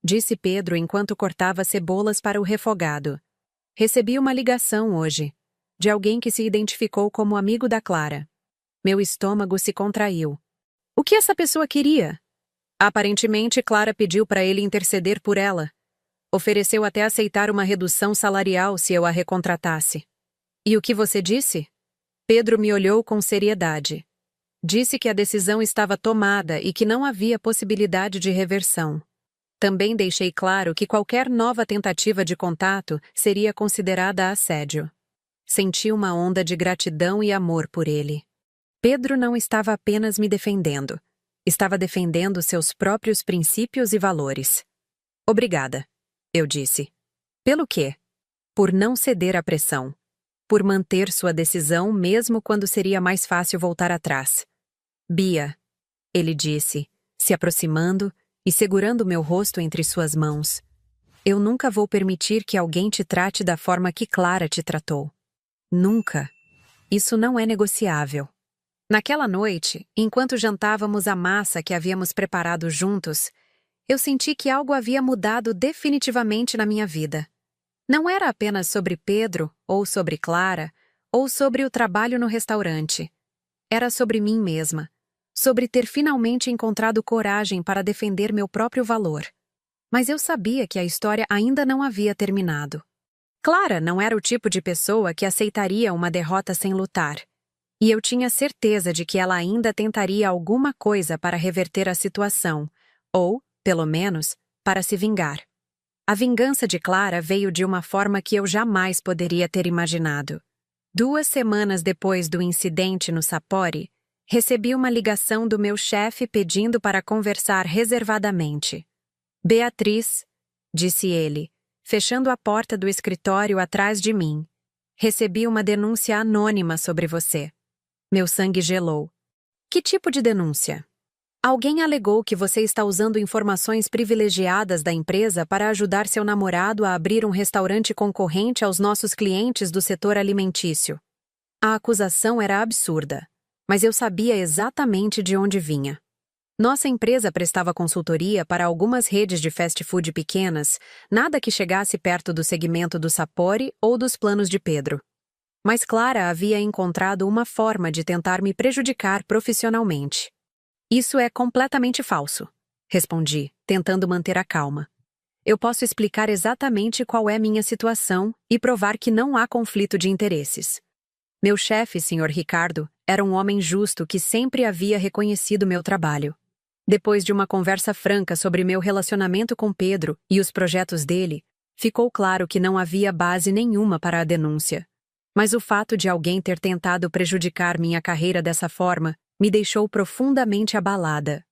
disse Pedro enquanto cortava cebolas para o refogado. Recebi uma ligação hoje, de alguém que se identificou como amigo da Clara. Meu estômago se contraiu. O que essa pessoa queria? Aparentemente, Clara pediu para ele interceder por ela. Ofereceu até aceitar uma redução salarial se eu a recontratasse. E o que você disse? Pedro me olhou com seriedade. Disse que a decisão estava tomada e que não havia possibilidade de reversão. Também deixei claro que qualquer nova tentativa de contato seria considerada assédio. Senti uma onda de gratidão e amor por ele. Pedro não estava apenas me defendendo. Estava defendendo seus próprios princípios e valores. Obrigada, eu disse. Pelo quê? Por não ceder à pressão. Por manter sua decisão mesmo quando seria mais fácil voltar atrás. Bia, ele disse, se aproximando e segurando meu rosto entre suas mãos. Eu nunca vou permitir que alguém te trate da forma que Clara te tratou. Nunca. Isso não é negociável. Naquela noite, enquanto jantávamos a massa que havíamos preparado juntos, eu senti que algo havia mudado definitivamente na minha vida. Não era apenas sobre Pedro, ou sobre Clara, ou sobre o trabalho no restaurante. Era sobre mim mesma, sobre ter finalmente encontrado coragem para defender meu próprio valor. Mas eu sabia que a história ainda não havia terminado. Clara não era o tipo de pessoa que aceitaria uma derrota sem lutar. E eu tinha certeza de que ela ainda tentaria alguma coisa para reverter a situação, ou, pelo menos, para se vingar. A vingança de Clara veio de uma forma que eu jamais poderia ter imaginado. 2 semanas depois do incidente no Sapori, recebi uma ligação do meu chefe pedindo para conversar reservadamente. Beatriz, disse ele, fechando a porta do escritório atrás de mim. Recebi uma denúncia anônima sobre você. Meu sangue gelou. Que tipo de denúncia? Alguém alegou que você está usando informações privilegiadas da empresa para ajudar seu namorado a abrir um restaurante concorrente aos nossos clientes do setor alimentício. A acusação era absurda, mas eu sabia exatamente de onde vinha. Nossa empresa prestava consultoria para algumas redes de fast food pequenas, nada que chegasse perto do segmento do Sapori ou dos planos de Pedro. Mas Clara havia encontrado uma forma de tentar me prejudicar profissionalmente. Isso é completamente falso, respondi, tentando manter a calma. Eu posso explicar exatamente qual é minha situação e provar que não há conflito de interesses. Meu chefe, Sr. Ricardo, era um homem justo que sempre havia reconhecido meu trabalho. Depois de uma conversa franca sobre meu relacionamento com Pedro e os projetos dele, ficou claro que não havia base nenhuma para a denúncia. Mas o fato de alguém ter tentado prejudicar minha carreira dessa forma me deixou profundamente abalada.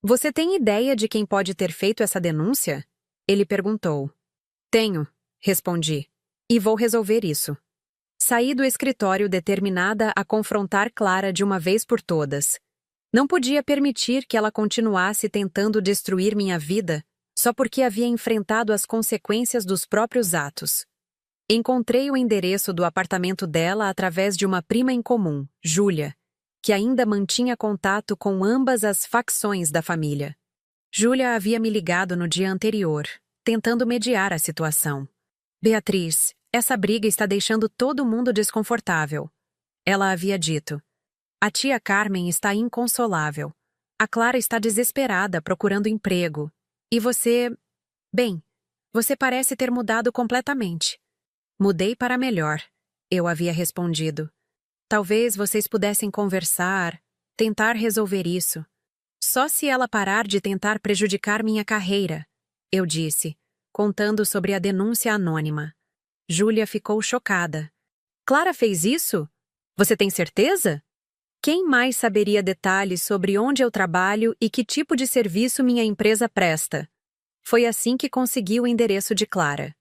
Você tem ideia de quem pode ter feito essa denúncia? Ele perguntou. Tenho, respondi, e vou resolver isso. Saí do escritório determinada a confrontar Clara de uma vez por todas. Não podia permitir que ela continuasse tentando destruir minha vida só porque havia enfrentado as consequências dos próprios atos. Encontrei o endereço do apartamento dela através de uma prima em comum, Júlia, que ainda mantinha contato com ambas as facções da família. Júlia havia me ligado no dia anterior, tentando mediar a situação. Beatriz, essa briga está deixando todo mundo desconfortável. Ela havia dito. A tia Carmen está inconsolável. A Clara está desesperada procurando emprego. E você... Bem, você parece ter mudado completamente. Mudei para melhor, eu havia respondido. Talvez vocês pudessem conversar, tentar resolver isso. Só se ela parar de tentar prejudicar minha carreira, eu disse, contando sobre a denúncia anônima. Júlia ficou chocada. Clara fez isso? Você tem certeza? Quem mais saberia detalhes sobre onde eu trabalho e que tipo de serviço minha empresa presta? Foi assim que consegui o endereço de Clara.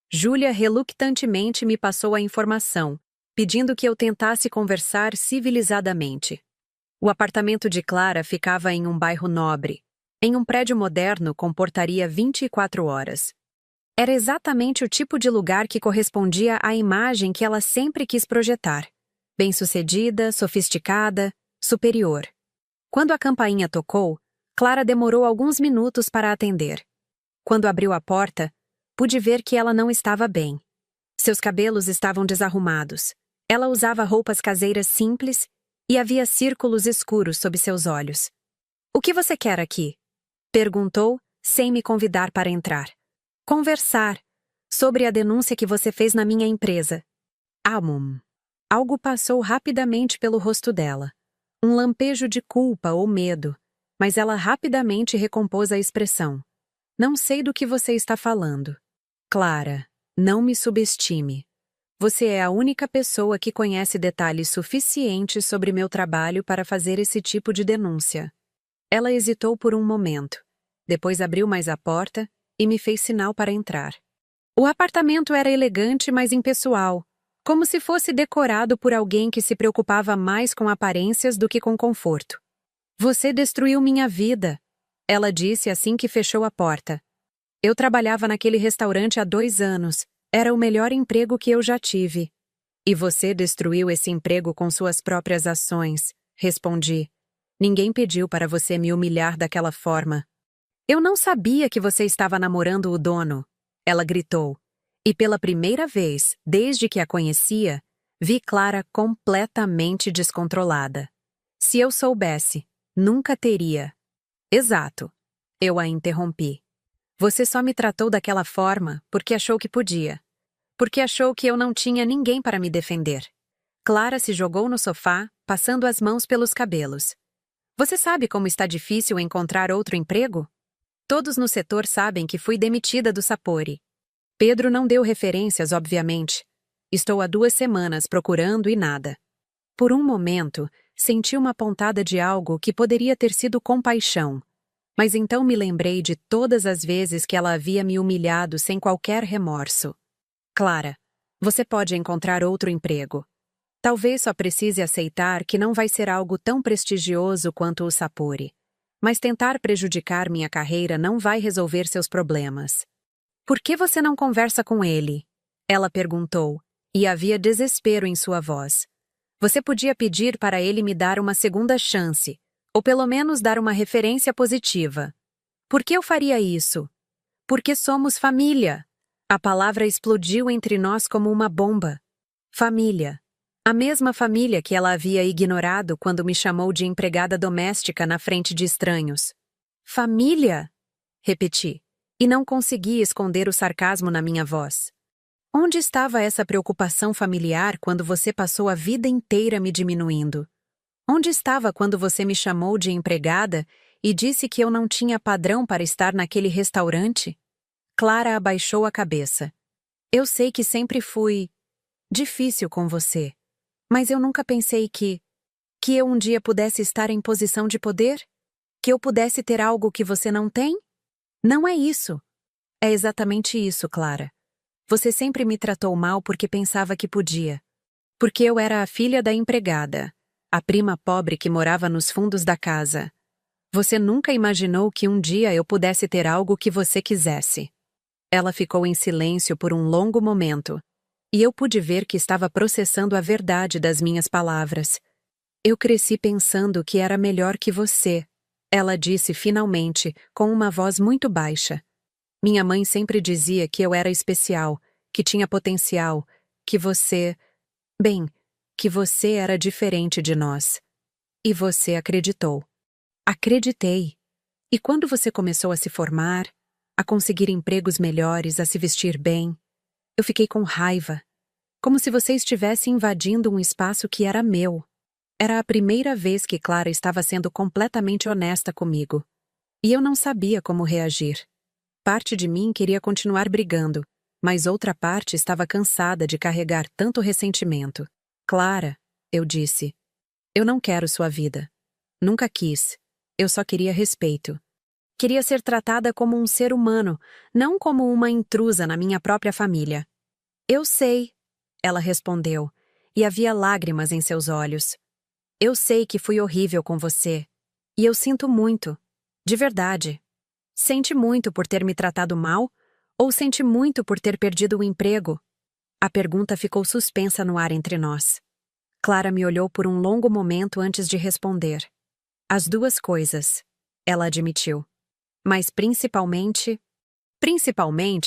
Júlia relutantemente me passou a informação, pedindo que eu tentasse conversar civilizadamente. O apartamento de Clara ficava em um bairro nobre, em um prédio moderno com portaria 24 horas. Era exatamente o tipo de lugar que correspondia à imagem que ela sempre quis projetar. Bem-sucedida, sofisticada, superior. Quando a campainha tocou, Clara demorou alguns minutos para atender. Quando abriu a porta, pude ver que ela não estava bem. Seus cabelos estavam desarrumados. Ela usava roupas caseiras simples e havia círculos escuros sob seus olhos. O que você quer aqui? Perguntou, sem me convidar para entrar. Conversar sobre a denúncia que você fez na minha empresa. Algo passou rapidamente pelo rosto dela. Um lampejo de culpa ou medo, mas ela rapidamente recompôs a expressão. Não sei do que você está falando. Clara, não me subestime. Você é a única pessoa que conhece detalhes suficientes sobre meu trabalho para fazer esse tipo de denúncia. Ela hesitou por um momento. Depois abriu mais a porta e me fez sinal para entrar. O apartamento era elegante, mas impessoal, como se fosse decorado por alguém que se preocupava mais com aparências do que com conforto. Você destruiu minha vida, ela disse assim que fechou a porta. Eu trabalhava naquele restaurante há 2 anos. Era o melhor emprego que eu já tive. E você destruiu esse emprego com suas próprias ações, respondi. Ninguém pediu para você me humilhar daquela forma. Eu não sabia que você estava namorando o dono, ela gritou. E pela primeira vez, desde que a conhecia, vi Clara completamente descontrolada. Se eu soubesse, nunca teria. Exato. Eu a interrompi. Você só me tratou daquela forma porque achou que podia. Porque achou que eu não tinha ninguém para me defender. Clara se jogou no sofá, passando as mãos pelos cabelos. Você sabe como está difícil encontrar outro emprego? Todos no setor sabem que fui demitida do Sapori. Pedro não deu referências, obviamente. Estou há 2 semanas procurando e nada. Por um momento, senti uma pontada de algo que poderia ter sido compaixão. Mas então me lembrei de todas as vezes que ela havia me humilhado sem qualquer remorso. Clara, você pode encontrar outro emprego. Talvez só precise aceitar que não vai ser algo tão prestigioso quanto o Sapori. Mas tentar prejudicar minha carreira não vai resolver seus problemas. Por que você não conversa com ele? Ela perguntou, e havia desespero em sua voz. Você podia pedir para ele me dar uma segunda chance, ou pelo menos dar uma referência positiva. Por que eu faria isso? Porque somos família. A palavra explodiu entre nós como uma bomba. Família. A mesma família que ela havia ignorado quando me chamou de empregada doméstica na frente de estranhos. Família? Repeti, e não consegui esconder o sarcasmo na minha voz. Onde estava essa preocupação familiar quando você passou a vida inteira me diminuindo? Onde estava quando você me chamou de empregada e disse que eu não tinha padrão para estar naquele restaurante? Clara abaixou a cabeça. Eu sei que sempre fui difícil com você, mas eu nunca pensei que eu um dia pudesse estar em posição de poder? Que eu pudesse ter algo que você não tem? Não é isso. É exatamente isso, Clara. Você sempre me tratou mal porque pensava que podia. Porque eu era a filha da empregada, a prima pobre que morava nos fundos da casa. Você nunca imaginou que um dia eu pudesse ter algo que você quisesse. Ela ficou em silêncio por um longo momento, e eu pude ver que estava processando a verdade das minhas palavras. Eu cresci pensando que era melhor que você, ela disse finalmente, com uma voz muito baixa. Minha mãe sempre dizia que eu era especial, que tinha potencial, que você... Bem, que você era diferente de nós. E você acreditou. Acreditei. E quando você começou a se formar, a conseguir empregos melhores, a se vestir bem, eu fiquei com raiva. Como se você estivesse invadindo um espaço que era meu. Era a primeira vez que Clara estava sendo completamente honesta comigo. E eu não sabia como reagir. Parte de mim queria continuar brigando, mas outra parte estava cansada de carregar tanto ressentimento. Clara, eu disse, eu não quero sua vida. Nunca quis. Eu só queria respeito. Queria ser tratada como um ser humano, não como uma intrusa na minha própria família. Eu sei, ela respondeu, e havia lágrimas em seus olhos. Eu sei que fui horrível com você. E eu sinto muito. De verdade. Sente muito por ter me tratado mal? Ou sente muito por ter perdido o emprego? A pergunta ficou suspensa no ar entre nós. Clara me olhou por um longo momento antes de responder. As 2 coisas, ela admitiu. Mas principalmente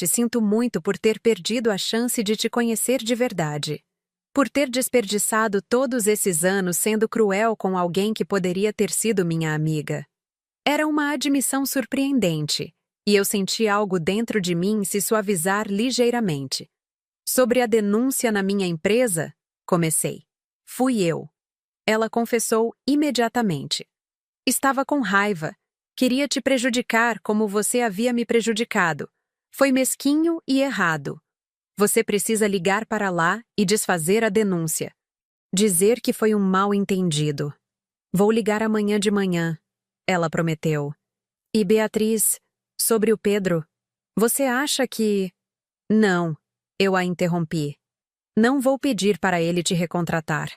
sinto muito por ter perdido a chance de te conhecer de verdade. Por ter desperdiçado todos esses anos sendo cruel com alguém que poderia ter sido minha amiga. Era uma admissão surpreendente, e eu senti algo dentro de mim se suavizar ligeiramente. Sobre a denúncia na minha empresa, comecei. Fui eu. Ela confessou imediatamente. Estava com raiva. Queria te prejudicar como você havia me prejudicado. Foi mesquinho e errado. Você precisa ligar para lá e desfazer a denúncia. Dizer que foi um mal-entendido. Vou ligar amanhã de manhã, ela prometeu. E Beatriz, sobre o Pedro, você acha que... Não, eu a interrompi. Não vou pedir para ele te recontratar.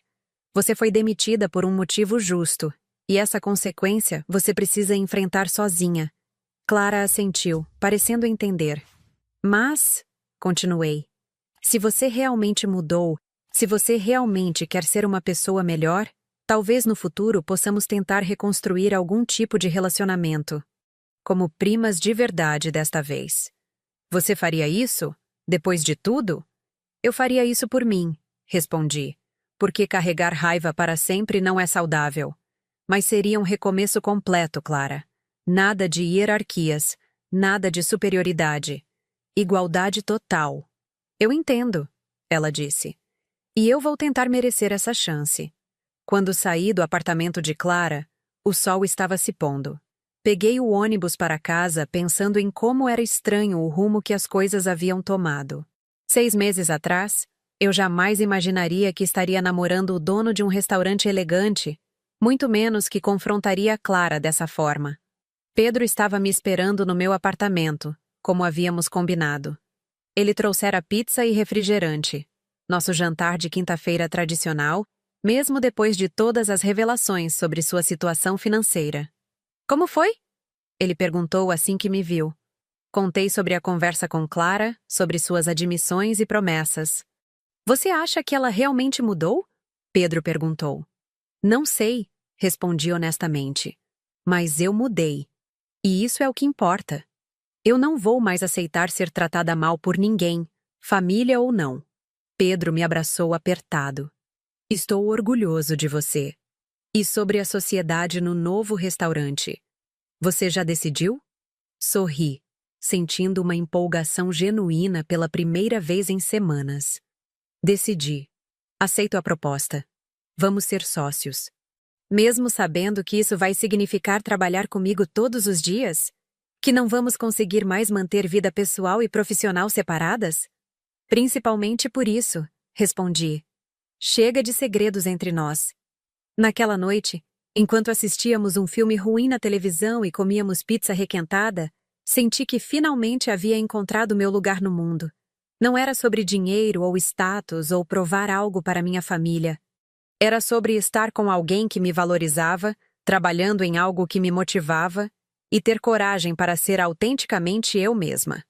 Você foi demitida por um motivo justo, e essa consequência você precisa enfrentar sozinha. Clara assentiu, parecendo entender. Mas, continuei, se você realmente mudou, se você realmente quer ser uma pessoa melhor, talvez no futuro possamos tentar reconstruir algum tipo de relacionamento. Como primas de verdade desta vez. Você faria isso? Depois de tudo? Eu faria isso por mim, respondi. Porque carregar raiva para sempre não é saudável. Mas seria um recomeço completo, Clara. Nada de hierarquias, nada de superioridade. Igualdade total. Eu entendo, ela disse. E eu vou tentar merecer essa chance. Quando saí do apartamento de Clara, o sol estava se pondo. Peguei o ônibus para casa pensando em como era estranho o rumo que as coisas haviam tomado. 6 meses atrás, eu jamais imaginaria que estaria namorando o dono de um restaurante elegante, muito menos que confrontaria Clara dessa forma. Pedro estava me esperando no meu apartamento, como havíamos combinado. Ele trouxera pizza e refrigerante, nosso jantar de quinta-feira tradicional, mesmo depois de todas as revelações sobre sua situação financeira. Como foi? Ele perguntou assim que me viu. Contei sobre a conversa com Clara, sobre suas admissões e promessas. Você acha que ela realmente mudou? Pedro perguntou. Não sei, respondi honestamente. Mas eu mudei. E isso é o que importa. Eu não vou mais aceitar ser tratada mal por ninguém, família ou não. Pedro me abraçou apertado. Estou orgulhoso de você. E sobre a sociedade no novo restaurante? Você já decidiu? Sorri, sentindo uma empolgação genuína pela primeira vez em semanas. Decidi. Aceito a proposta. Vamos ser sócios. Mesmo sabendo que isso vai significar trabalhar comigo todos os dias? Que não vamos conseguir mais manter vida pessoal e profissional separadas? Principalmente por isso, respondi. Chega de segredos entre nós. Naquela noite, enquanto assistíamos um filme ruim na televisão e comíamos pizza requentada, senti que finalmente havia encontrado meu lugar no mundo. Não era sobre dinheiro ou status ou provar algo para minha família. Era sobre estar com alguém que me valorizava, trabalhando em algo que me motivava e ter coragem para ser autenticamente eu mesma.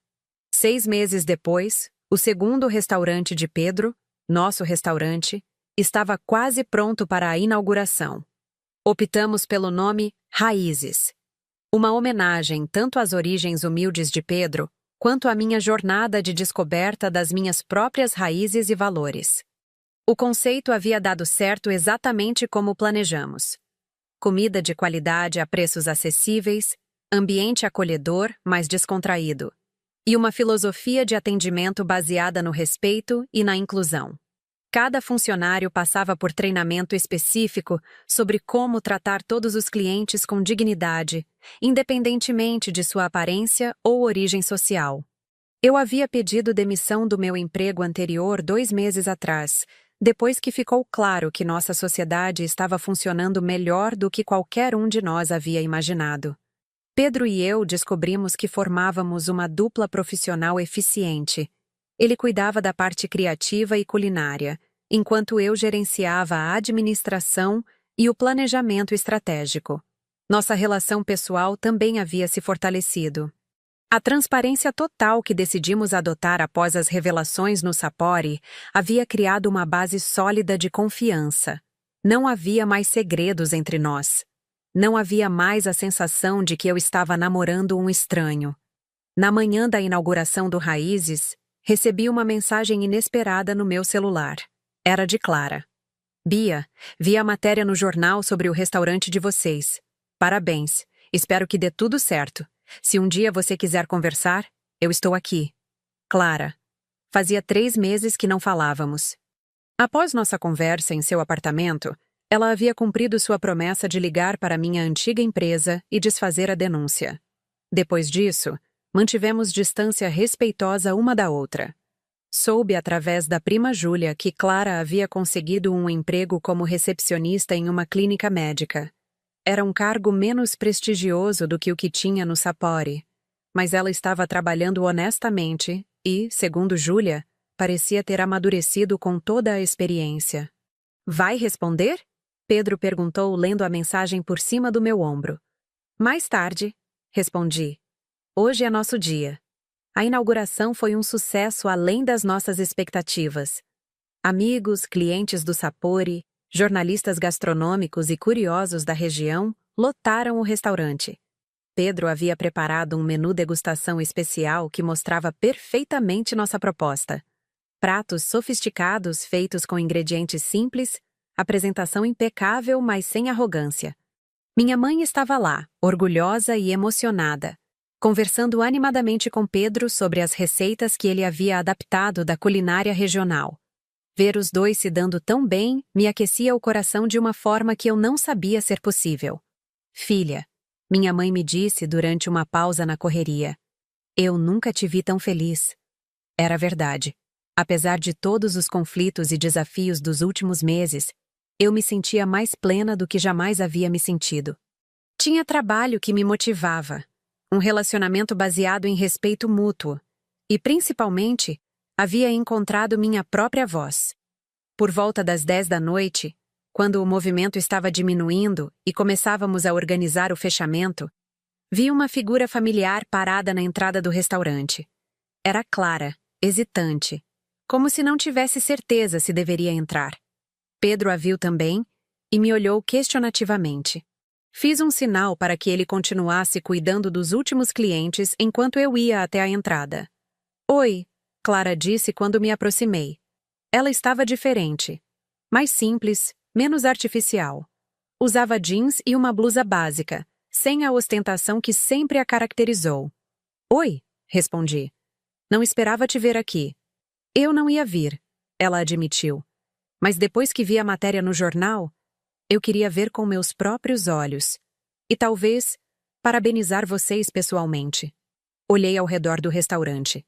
6 meses depois, o segundo restaurante de Pedro, nosso restaurante, estava quase pronto para a inauguração. Optamos pelo nome Raízes. Uma homenagem tanto às origens humildes de Pedro, quanto à minha jornada de descoberta das minhas próprias raízes e valores. O conceito havia dado certo exatamente como planejamos. Comida de qualidade a preços acessíveis, ambiente acolhedor, mas descontraído, e uma filosofia de atendimento baseada no respeito e na inclusão. Cada funcionário passava por treinamento específico sobre como tratar todos os clientes com dignidade, independentemente de sua aparência ou origem social. Eu havia pedido demissão do meu emprego anterior 2 meses atrás, depois que ficou claro que nossa sociedade estava funcionando melhor do que qualquer um de nós havia imaginado. Pedro e eu descobrimos que formávamos uma dupla profissional eficiente. Ele cuidava da parte criativa e culinária, enquanto eu gerenciava a administração e o planejamento estratégico. Nossa relação pessoal também havia se fortalecido. A transparência total que decidimos adotar após as revelações no Sapori havia criado uma base sólida de confiança. Não havia mais segredos entre nós. Não havia mais a sensação de que eu estava namorando um estranho. Na manhã da inauguração do Raízes, recebi uma mensagem inesperada no meu celular. Era de Clara. Bia, vi a matéria no jornal sobre o restaurante de vocês. Parabéns. Espero que dê tudo certo. Se um dia você quiser conversar, eu estou aqui. Clara. Fazia 3 meses que não falávamos. Após nossa conversa em seu apartamento, ela havia cumprido sua promessa de ligar para minha antiga empresa e desfazer a denúncia. Depois disso, mantivemos distância respeitosa uma da outra. Soube através da prima Júlia que Clara havia conseguido um emprego como recepcionista em uma clínica médica. Era um cargo menos prestigioso do que o que tinha no Sapori, mas ela estava trabalhando honestamente e, segundo Júlia, parecia ter amadurecido com toda a experiência. Vai responder? Pedro perguntou, lendo a mensagem por cima do meu ombro. Mais tarde, respondi. Hoje é nosso dia. A inauguração foi um sucesso além das nossas expectativas. Amigos, clientes do Sapori, jornalistas gastronômicos e curiosos da região lotaram o restaurante. Pedro havia preparado um menu degustação especial que mostrava perfeitamente nossa proposta. Pratos sofisticados feitos com ingredientes simples, apresentação impecável, mas sem arrogância. Minha mãe estava lá, orgulhosa e emocionada, conversando animadamente com Pedro sobre as receitas que ele havia adaptado da culinária regional. Ver os dois se dando tão bem me aquecia o coração de uma forma que eu não sabia ser possível. Filha, minha mãe me disse durante uma pausa na correria, eu nunca te vi tão feliz. Era verdade. Apesar de todos os conflitos e desafios dos últimos meses, eu me sentia mais plena do que jamais havia me sentido. Tinha trabalho que me motivava, um relacionamento baseado em respeito mútuo, e, principalmente, havia encontrado minha própria voz. Por volta das 10 da noite, quando o movimento estava diminuindo e começávamos a organizar o fechamento, vi uma figura familiar parada na entrada do restaurante. Era Clara, hesitante, como se não tivesse certeza se deveria entrar. Pedro a viu também e me olhou questionativamente. Fiz um sinal para que ele continuasse cuidando dos últimos clientes enquanto eu ia até a entrada. Oi, Clara disse quando me aproximei. Ela estava diferente, mais simples, menos artificial. Usava jeans e uma blusa básica, sem a ostentação que sempre a caracterizou. Oi, respondi. Não esperava te ver aqui. Eu não ia vir, ela admitiu. Mas depois que vi a matéria no jornal, eu queria ver com meus próprios olhos. E talvez parabenizar vocês pessoalmente. Olhei ao redor do restaurante.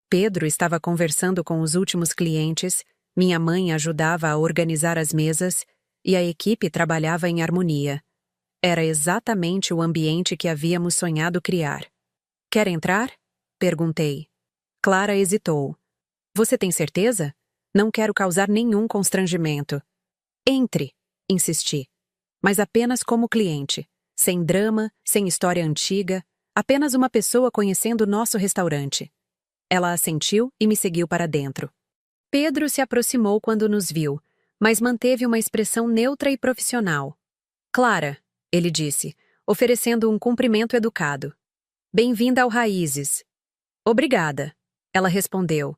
Pedro estava conversando com os últimos clientes, minha mãe ajudava a organizar as mesas e a equipe trabalhava em harmonia. Era exatamente o ambiente que havíamos sonhado criar. Quer entrar? Perguntei. Clara hesitou. Você tem certeza? Não quero causar nenhum constrangimento. Entre, insisti. Mas apenas como cliente. Sem drama, sem história antiga, apenas uma pessoa conhecendo nosso restaurante. Ela assentiu e me seguiu para dentro. Pedro se aproximou quando nos viu, mas manteve uma expressão neutra e profissional. Clara, ele disse, oferecendo um cumprimento educado. Bem-vinda ao Raízes. Obrigada, ela respondeu,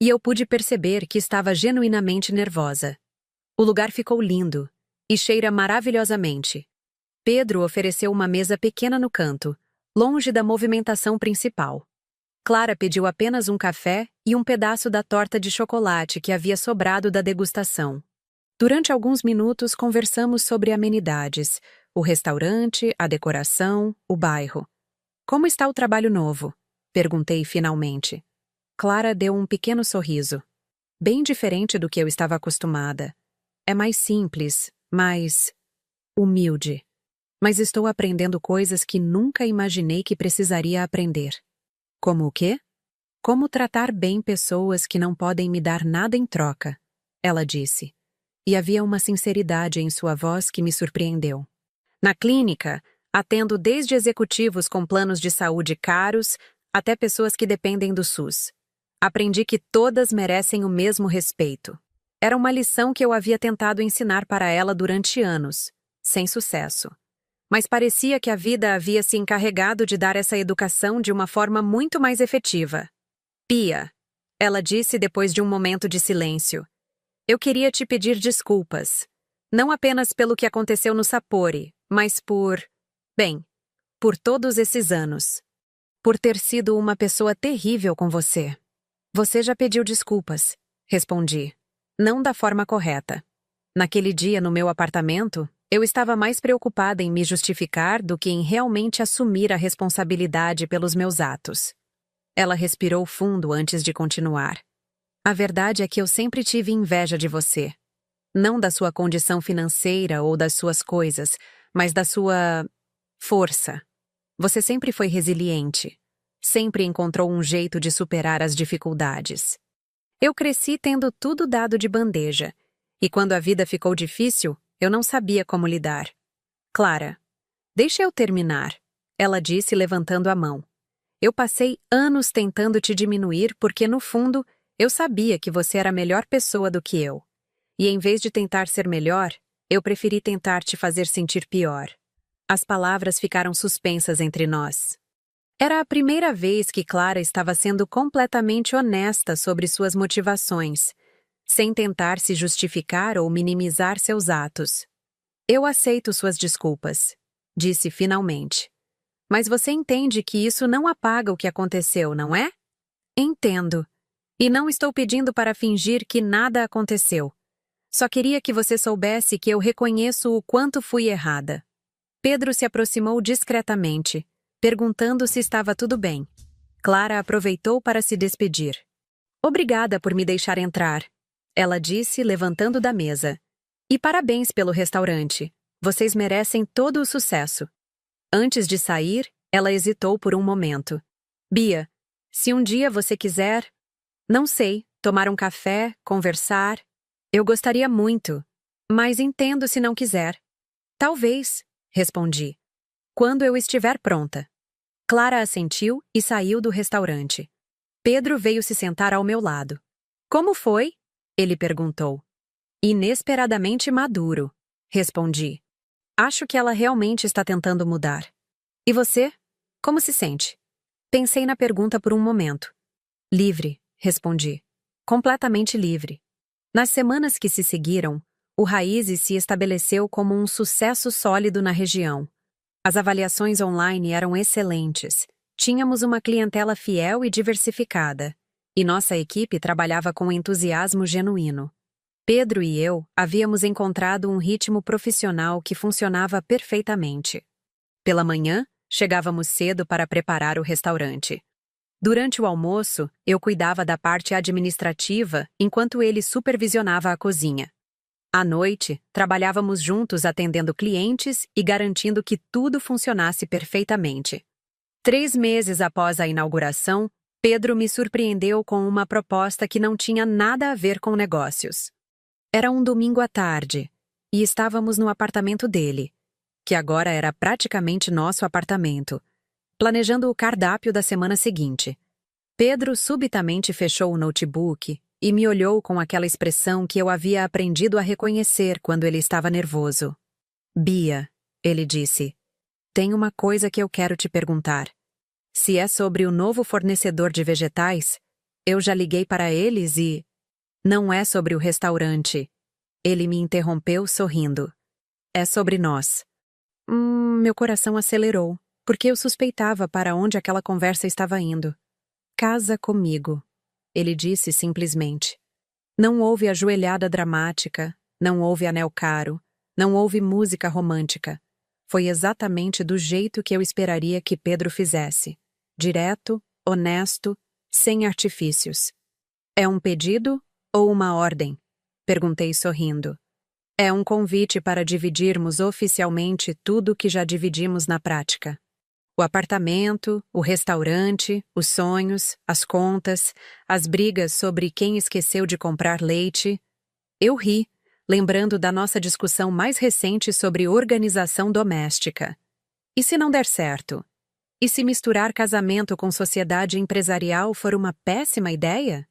e eu pude perceber que estava genuinamente nervosa. O lugar ficou lindo e cheira maravilhosamente. Pedro ofereceu uma mesa pequena no canto, longe da movimentação principal. Clara pediu apenas um café e um pedaço da torta de chocolate que havia sobrado da degustação. Durante alguns minutos conversamos sobre amenidades, o restaurante, a decoração, o bairro. Como está o trabalho novo? Perguntei finalmente. Clara deu um pequeno sorriso. Bem diferente do que eu estava acostumada. É mais simples, mais humilde. Mas estou aprendendo coisas que nunca imaginei que precisaria aprender. Como o quê? Como tratar bem pessoas que não podem me dar nada em troca, ela disse. E havia uma sinceridade em sua voz que me surpreendeu. Na clínica, atendo desde executivos com planos de saúde caros até pessoas que dependem do SUS. Aprendi que todas merecem o mesmo respeito. Era uma lição que eu havia tentado ensinar para ela durante anos, sem sucesso. Mas parecia que a vida havia se encarregado de dar essa educação de uma forma muito mais efetiva. Pia, ela disse depois de um momento de silêncio. Eu queria te pedir desculpas. Não apenas pelo que aconteceu no Sapori, mas por todos esses anos. Por ter sido uma pessoa terrível com você. Você já pediu desculpas, respondi. não da forma correta. Naquele dia, no meu apartamento, eu estava mais preocupada em me justificar do que em realmente assumir a responsabilidade pelos meus atos. Ela respirou fundo antes de continuar. A verdade é que eu sempre tive inveja de você. Não da sua condição financeira ou das suas coisas, mas da sua força. Você sempre foi resiliente. Sempre encontrou um jeito de superar as dificuldades. Eu cresci tendo tudo dado de bandeja. E quando a vida ficou difícil, eu não sabia como lidar. Clara, deixa eu terminar, ela disse levantando a mão. Eu passei anos tentando te diminuir porque, no fundo, eu sabia que você era a melhor pessoa do que eu. E em vez de tentar ser melhor, eu preferi tentar te fazer sentir pior. As palavras ficaram suspensas entre nós. Era a primeira vez que Clara estava sendo completamente honesta sobre suas motivações, sem tentar se justificar ou minimizar seus atos. Eu aceito suas desculpas, disse finalmente. Mas você entende que isso não apaga o que aconteceu, não é? Entendo. E não estou pedindo para fingir que nada aconteceu. Só queria que você soubesse que eu reconheço o quanto fui errada. Pedro se aproximou discretamente, perguntando se estava tudo bem. Clara aproveitou para se despedir. Obrigada por me deixar entrar, ela disse, levantando da mesa. E parabéns pelo restaurante. Vocês merecem todo o sucesso. Antes de sair, ela hesitou por um momento. Bia, se um dia você quiser... Não sei, tomar um café, conversar... Eu gostaria muito, mas entendo se não quiser. Talvez, respondi. Quando eu estiver pronta. Clara assentiu e saiu do restaurante. Pedro veio se sentar ao meu lado. Como foi? Ele perguntou. Inesperadamente maduro, respondi. Acho que ela realmente está tentando mudar. E você? Como se sente? Pensei na pergunta por um momento. Livre, respondi. Completamente livre. Nas semanas que se seguiram, o Raízes se estabeleceu como um sucesso sólido na região. As avaliações online eram excelentes. Tínhamos uma clientela fiel e diversificada. E nossa equipe trabalhava com entusiasmo genuíno. Pedro e eu havíamos encontrado um ritmo profissional que funcionava perfeitamente. Pela manhã, chegávamos cedo para preparar o restaurante. Durante o almoço, eu cuidava da parte administrativa enquanto ele supervisionava a cozinha. À noite, trabalhávamos juntos atendendo clientes e garantindo que tudo funcionasse perfeitamente. 3 meses após a inauguração, Pedro me surpreendeu com uma proposta que não tinha nada a ver com negócios. Era um domingo à tarde, e estávamos no apartamento dele, que agora era praticamente nosso apartamento, planejando o cardápio da semana seguinte. Pedro subitamente fechou o notebook e me olhou com aquela expressão que eu havia aprendido a reconhecer quando ele estava nervoso. Bia, ele disse, tem uma coisa que eu quero te perguntar. Se é sobre o novo fornecedor de vegetais, eu já liguei para eles e... Não é sobre o restaurante. Ele me interrompeu sorrindo. É sobre nós. Meu coração acelerou, porque eu suspeitava para onde aquela conversa estava indo. Casa comigo, ele disse simplesmente. Não houve ajoelhada dramática, não houve anel caro, não houve música romântica. Foi exatamente do jeito que eu esperaria que Pedro fizesse. Direto, honesto, sem artifícios. É um pedido ou uma ordem? Perguntei sorrindo. É um convite para dividirmos oficialmente tudo o que já dividimos na prática. O apartamento, o restaurante, os sonhos, as contas, as brigas sobre quem esqueceu de comprar leite. Eu ri, lembrando da nossa discussão mais recente sobre organização doméstica. E se não der certo? E se misturar casamento com sociedade empresarial for uma péssima ideia?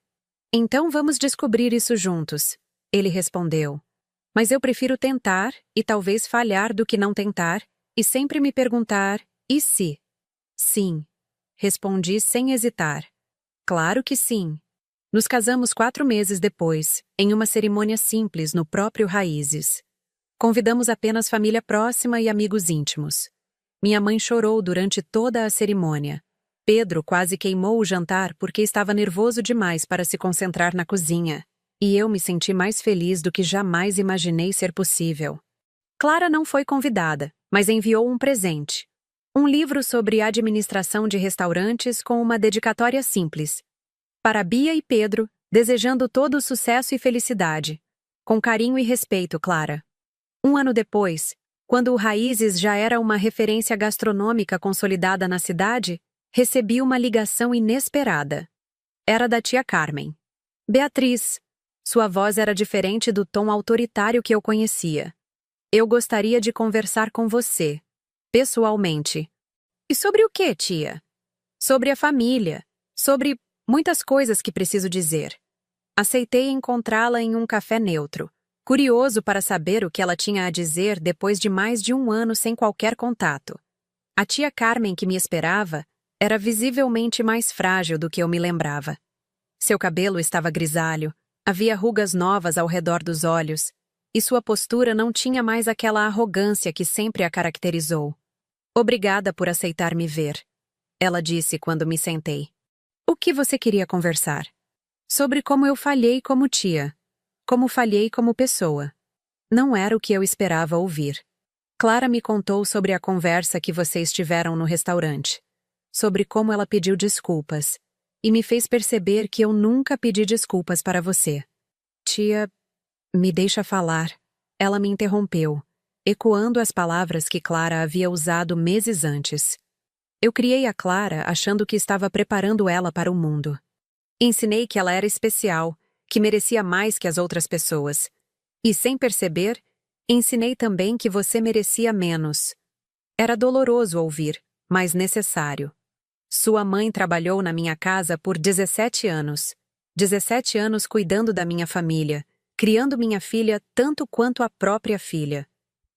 Então vamos descobrir isso juntos, ele respondeu. Mas eu prefiro tentar e talvez falhar do que não tentar e sempre me perguntar, e se? Sim, respondi sem hesitar. Claro que sim. Nos casamos 4 meses depois, em uma cerimônia simples no próprio Raízes. Convidamos apenas família próxima e amigos íntimos. Minha mãe chorou durante toda a cerimônia. Pedro quase queimou o jantar porque estava nervoso demais para se concentrar na cozinha. E eu me senti mais feliz do que jamais imaginei ser possível. Clara não foi convidada, mas enviou um presente. Um livro sobre administração de restaurantes com uma dedicatória simples. Para Bia e Pedro, desejando todo o sucesso e felicidade. Com carinho e respeito, Clara. Um ano depois, quando o Raízes já era uma referência gastronômica consolidada na cidade, recebi uma ligação inesperada. Era da tia Carmen. Beatriz. Sua voz era diferente do tom autoritário que eu conhecia. Eu gostaria de conversar com você, pessoalmente. E sobre o quê, tia? Sobre a família. Sobre muitas coisas que preciso dizer. Aceitei encontrá-la em um café neutro, curioso para saber o que ela tinha a dizer depois de mais de um ano sem qualquer contato. A tia Carmen que me esperava era visivelmente mais frágil do que eu me lembrava. Seu cabelo estava grisalho, havia rugas novas ao redor dos olhos, e sua postura não tinha mais aquela arrogância que sempre a caracterizou. Obrigada por aceitar me ver, ela disse quando me sentei. O que você queria conversar? Sobre como eu falhei como tia. Como falhei como pessoa. Não era o que eu esperava ouvir. Clara me contou sobre a conversa que vocês tiveram no restaurante. Sobre como ela pediu desculpas. E me fez perceber que eu nunca pedi desculpas para você. Tia, me deixa falar. Ela me interrompeu, ecoando as palavras que Clara havia usado meses antes. Eu criei a Clara achando que estava preparando ela para o mundo. Ensinei que ela era especial, que merecia mais que as outras pessoas. E, sem perceber, ensinei também que você merecia menos. Era doloroso ouvir, mas necessário. Sua mãe trabalhou na minha casa por 17 anos. 17 anos cuidando da minha família, criando minha filha tanto quanto a própria filha.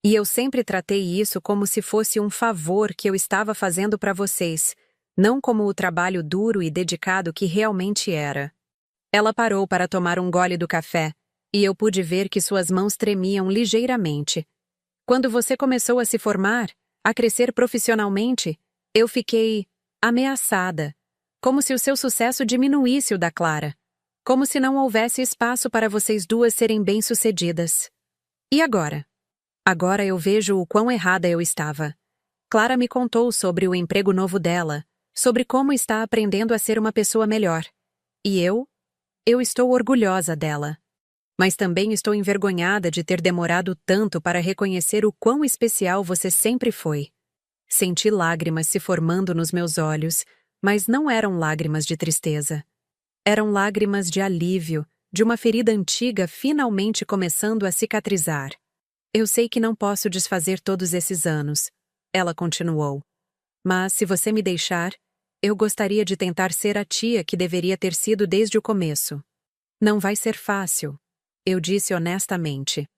E eu sempre tratei isso como se fosse um favor que eu estava fazendo para vocês, não como o trabalho duro e dedicado que realmente era. Ela parou para tomar um gole do café, e eu pude ver que suas mãos tremiam ligeiramente. Quando você começou a se formar, a crescer profissionalmente, eu fiquei ameaçada, como se o seu sucesso diminuísse o da Clara, como se não houvesse espaço para vocês duas serem bem-sucedidas. E agora? Agora eu vejo o quão errada eu estava. Clara me contou sobre o emprego novo dela, sobre como está aprendendo a ser uma pessoa melhor. E eu estou orgulhosa dela. Mas também estou envergonhada de ter demorado tanto para reconhecer o quão especial você sempre foi. Senti lágrimas se formando nos meus olhos, mas não eram lágrimas de tristeza. Eram lágrimas de alívio, de uma ferida antiga finalmente começando a cicatrizar. Eu sei que não posso desfazer todos esses anos, ela continuou. Mas, se você me deixar, eu gostaria de tentar ser a tia que deveria ter sido desde o começo. Não vai ser fácil, eu disse honestamente.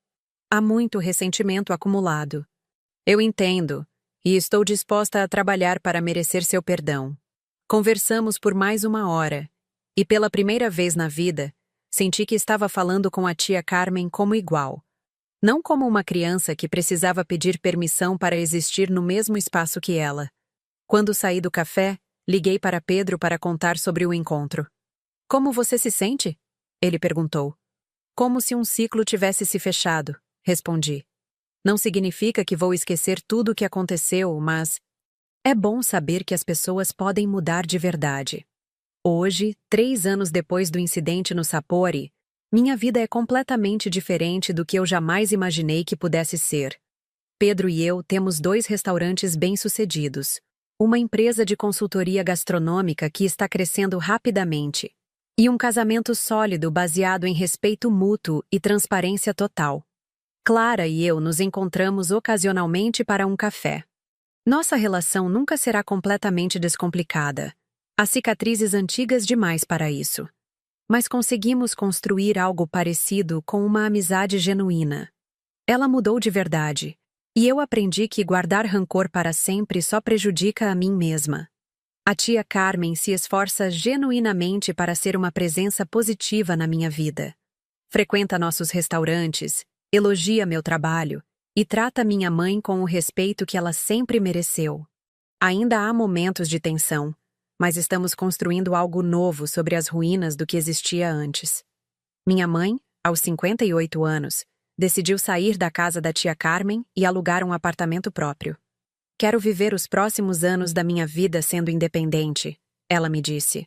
Há muito ressentimento acumulado. Eu entendo, e estou disposta a trabalhar para merecer seu perdão. Conversamos por mais uma hora, e pela primeira vez na vida, senti que estava falando com a tia Carmen como igual. Não como uma criança que precisava pedir permissão para existir no mesmo espaço que ela. Quando saí do café, liguei para Pedro para contar sobre o encontro. Como você se sente? Ele perguntou. Como se um ciclo tivesse se fechado, respondi. Não significa que vou esquecer tudo o que aconteceu, mas é bom saber que as pessoas podem mudar de verdade. Hoje, 3 anos depois do incidente no Sapori, minha vida é completamente diferente do que eu jamais imaginei que pudesse ser. Pedro e eu temos 2 restaurantes bem-sucedidos, uma empresa de consultoria gastronômica que está crescendo rapidamente, e um casamento sólido baseado em respeito mútuo e transparência total. Clara e eu nos encontramos ocasionalmente para um café. Nossa relação nunca será completamente descomplicada. Há cicatrizes antigas demais para isso. Mas conseguimos construir algo parecido com uma amizade genuína. Ela mudou de verdade. E eu aprendi que guardar rancor para sempre só prejudica a mim mesma. A tia Carmen se esforça genuinamente para ser uma presença positiva na minha vida. Frequenta nossos restaurantes, elogia meu trabalho e trata minha mãe com o respeito que ela sempre mereceu. Ainda há momentos de tensão, mas estamos construindo algo novo sobre as ruínas do que existia antes. Minha mãe, aos 58 anos, decidiu sair da casa da tia Carmen e alugar um apartamento próprio. Quero viver os próximos anos da minha vida sendo independente, ela me disse.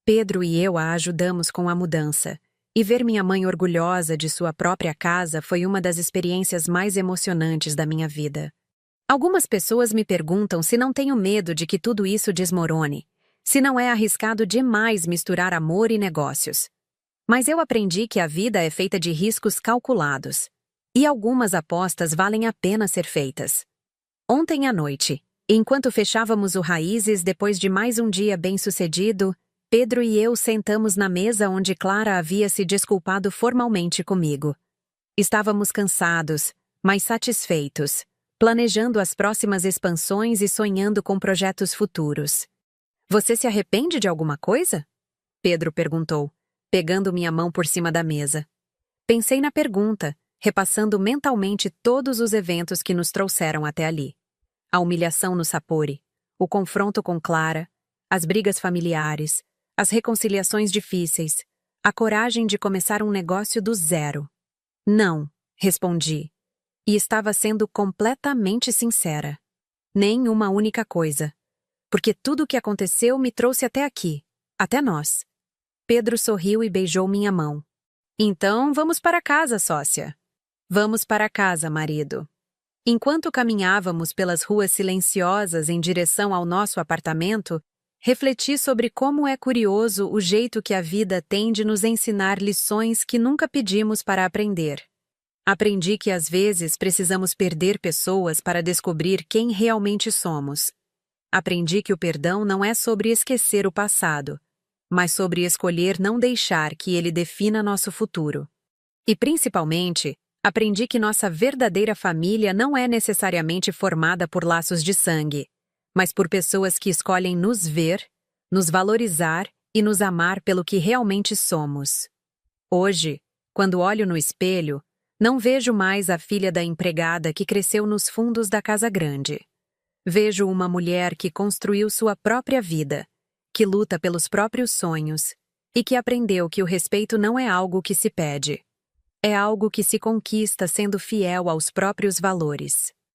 Pedro e eu a ajudamos com a mudança, e ver minha mãe orgulhosa de sua própria casa foi uma das experiências mais emocionantes da minha vida. Algumas pessoas me perguntam se não tenho medo de que tudo isso desmorone, se não é arriscado demais misturar amor e negócios. Mas eu aprendi que a vida é feita de riscos calculados, e algumas apostas valem a pena ser feitas. Ontem à noite, enquanto fechávamos o Raízes depois de mais um dia bem-sucedido, Pedro e eu sentamos na mesa onde Clara havia se desculpado formalmente comigo. Estávamos cansados, mas satisfeitos, planejando as próximas expansões e sonhando com projetos futuros. Você se arrepende de alguma coisa? Pedro perguntou, pegando minha mão por cima da mesa. Pensei na pergunta, repassando mentalmente todos os eventos que nos trouxeram até ali. A humilhação no Sapori, o confronto com Clara, as brigas familiares, as reconciliações difíceis, a coragem de começar um negócio do zero. Não, respondi, e estava sendo completamente sincera. Nem uma única coisa. Porque tudo o que aconteceu me trouxe até aqui, até nós. Pedro sorriu e beijou minha mão. Então, vamos para casa, sócia. Vamos para casa, marido. Enquanto caminhávamos pelas ruas silenciosas em direção ao nosso apartamento, refleti sobre como é curioso o jeito que a vida tem de nos ensinar lições que nunca pedimos para aprender. Aprendi que às vezes precisamos perder pessoas para descobrir quem realmente somos. Aprendi que o perdão não é sobre esquecer o passado, mas sobre escolher não deixar que ele defina nosso futuro. E principalmente, aprendi que nossa verdadeira família não é necessariamente formada por laços de sangue, mas por pessoas que escolhem nos ver, nos valorizar e nos amar pelo que realmente somos. Hoje, quando olho no espelho, não vejo mais a filha da empregada que cresceu nos fundos da casa grande. Vejo uma mulher que construiu sua própria vida, que luta pelos próprios sonhos e que aprendeu que o respeito não é algo que se pede. É algo que se conquista sendo fiel aos próprios valores.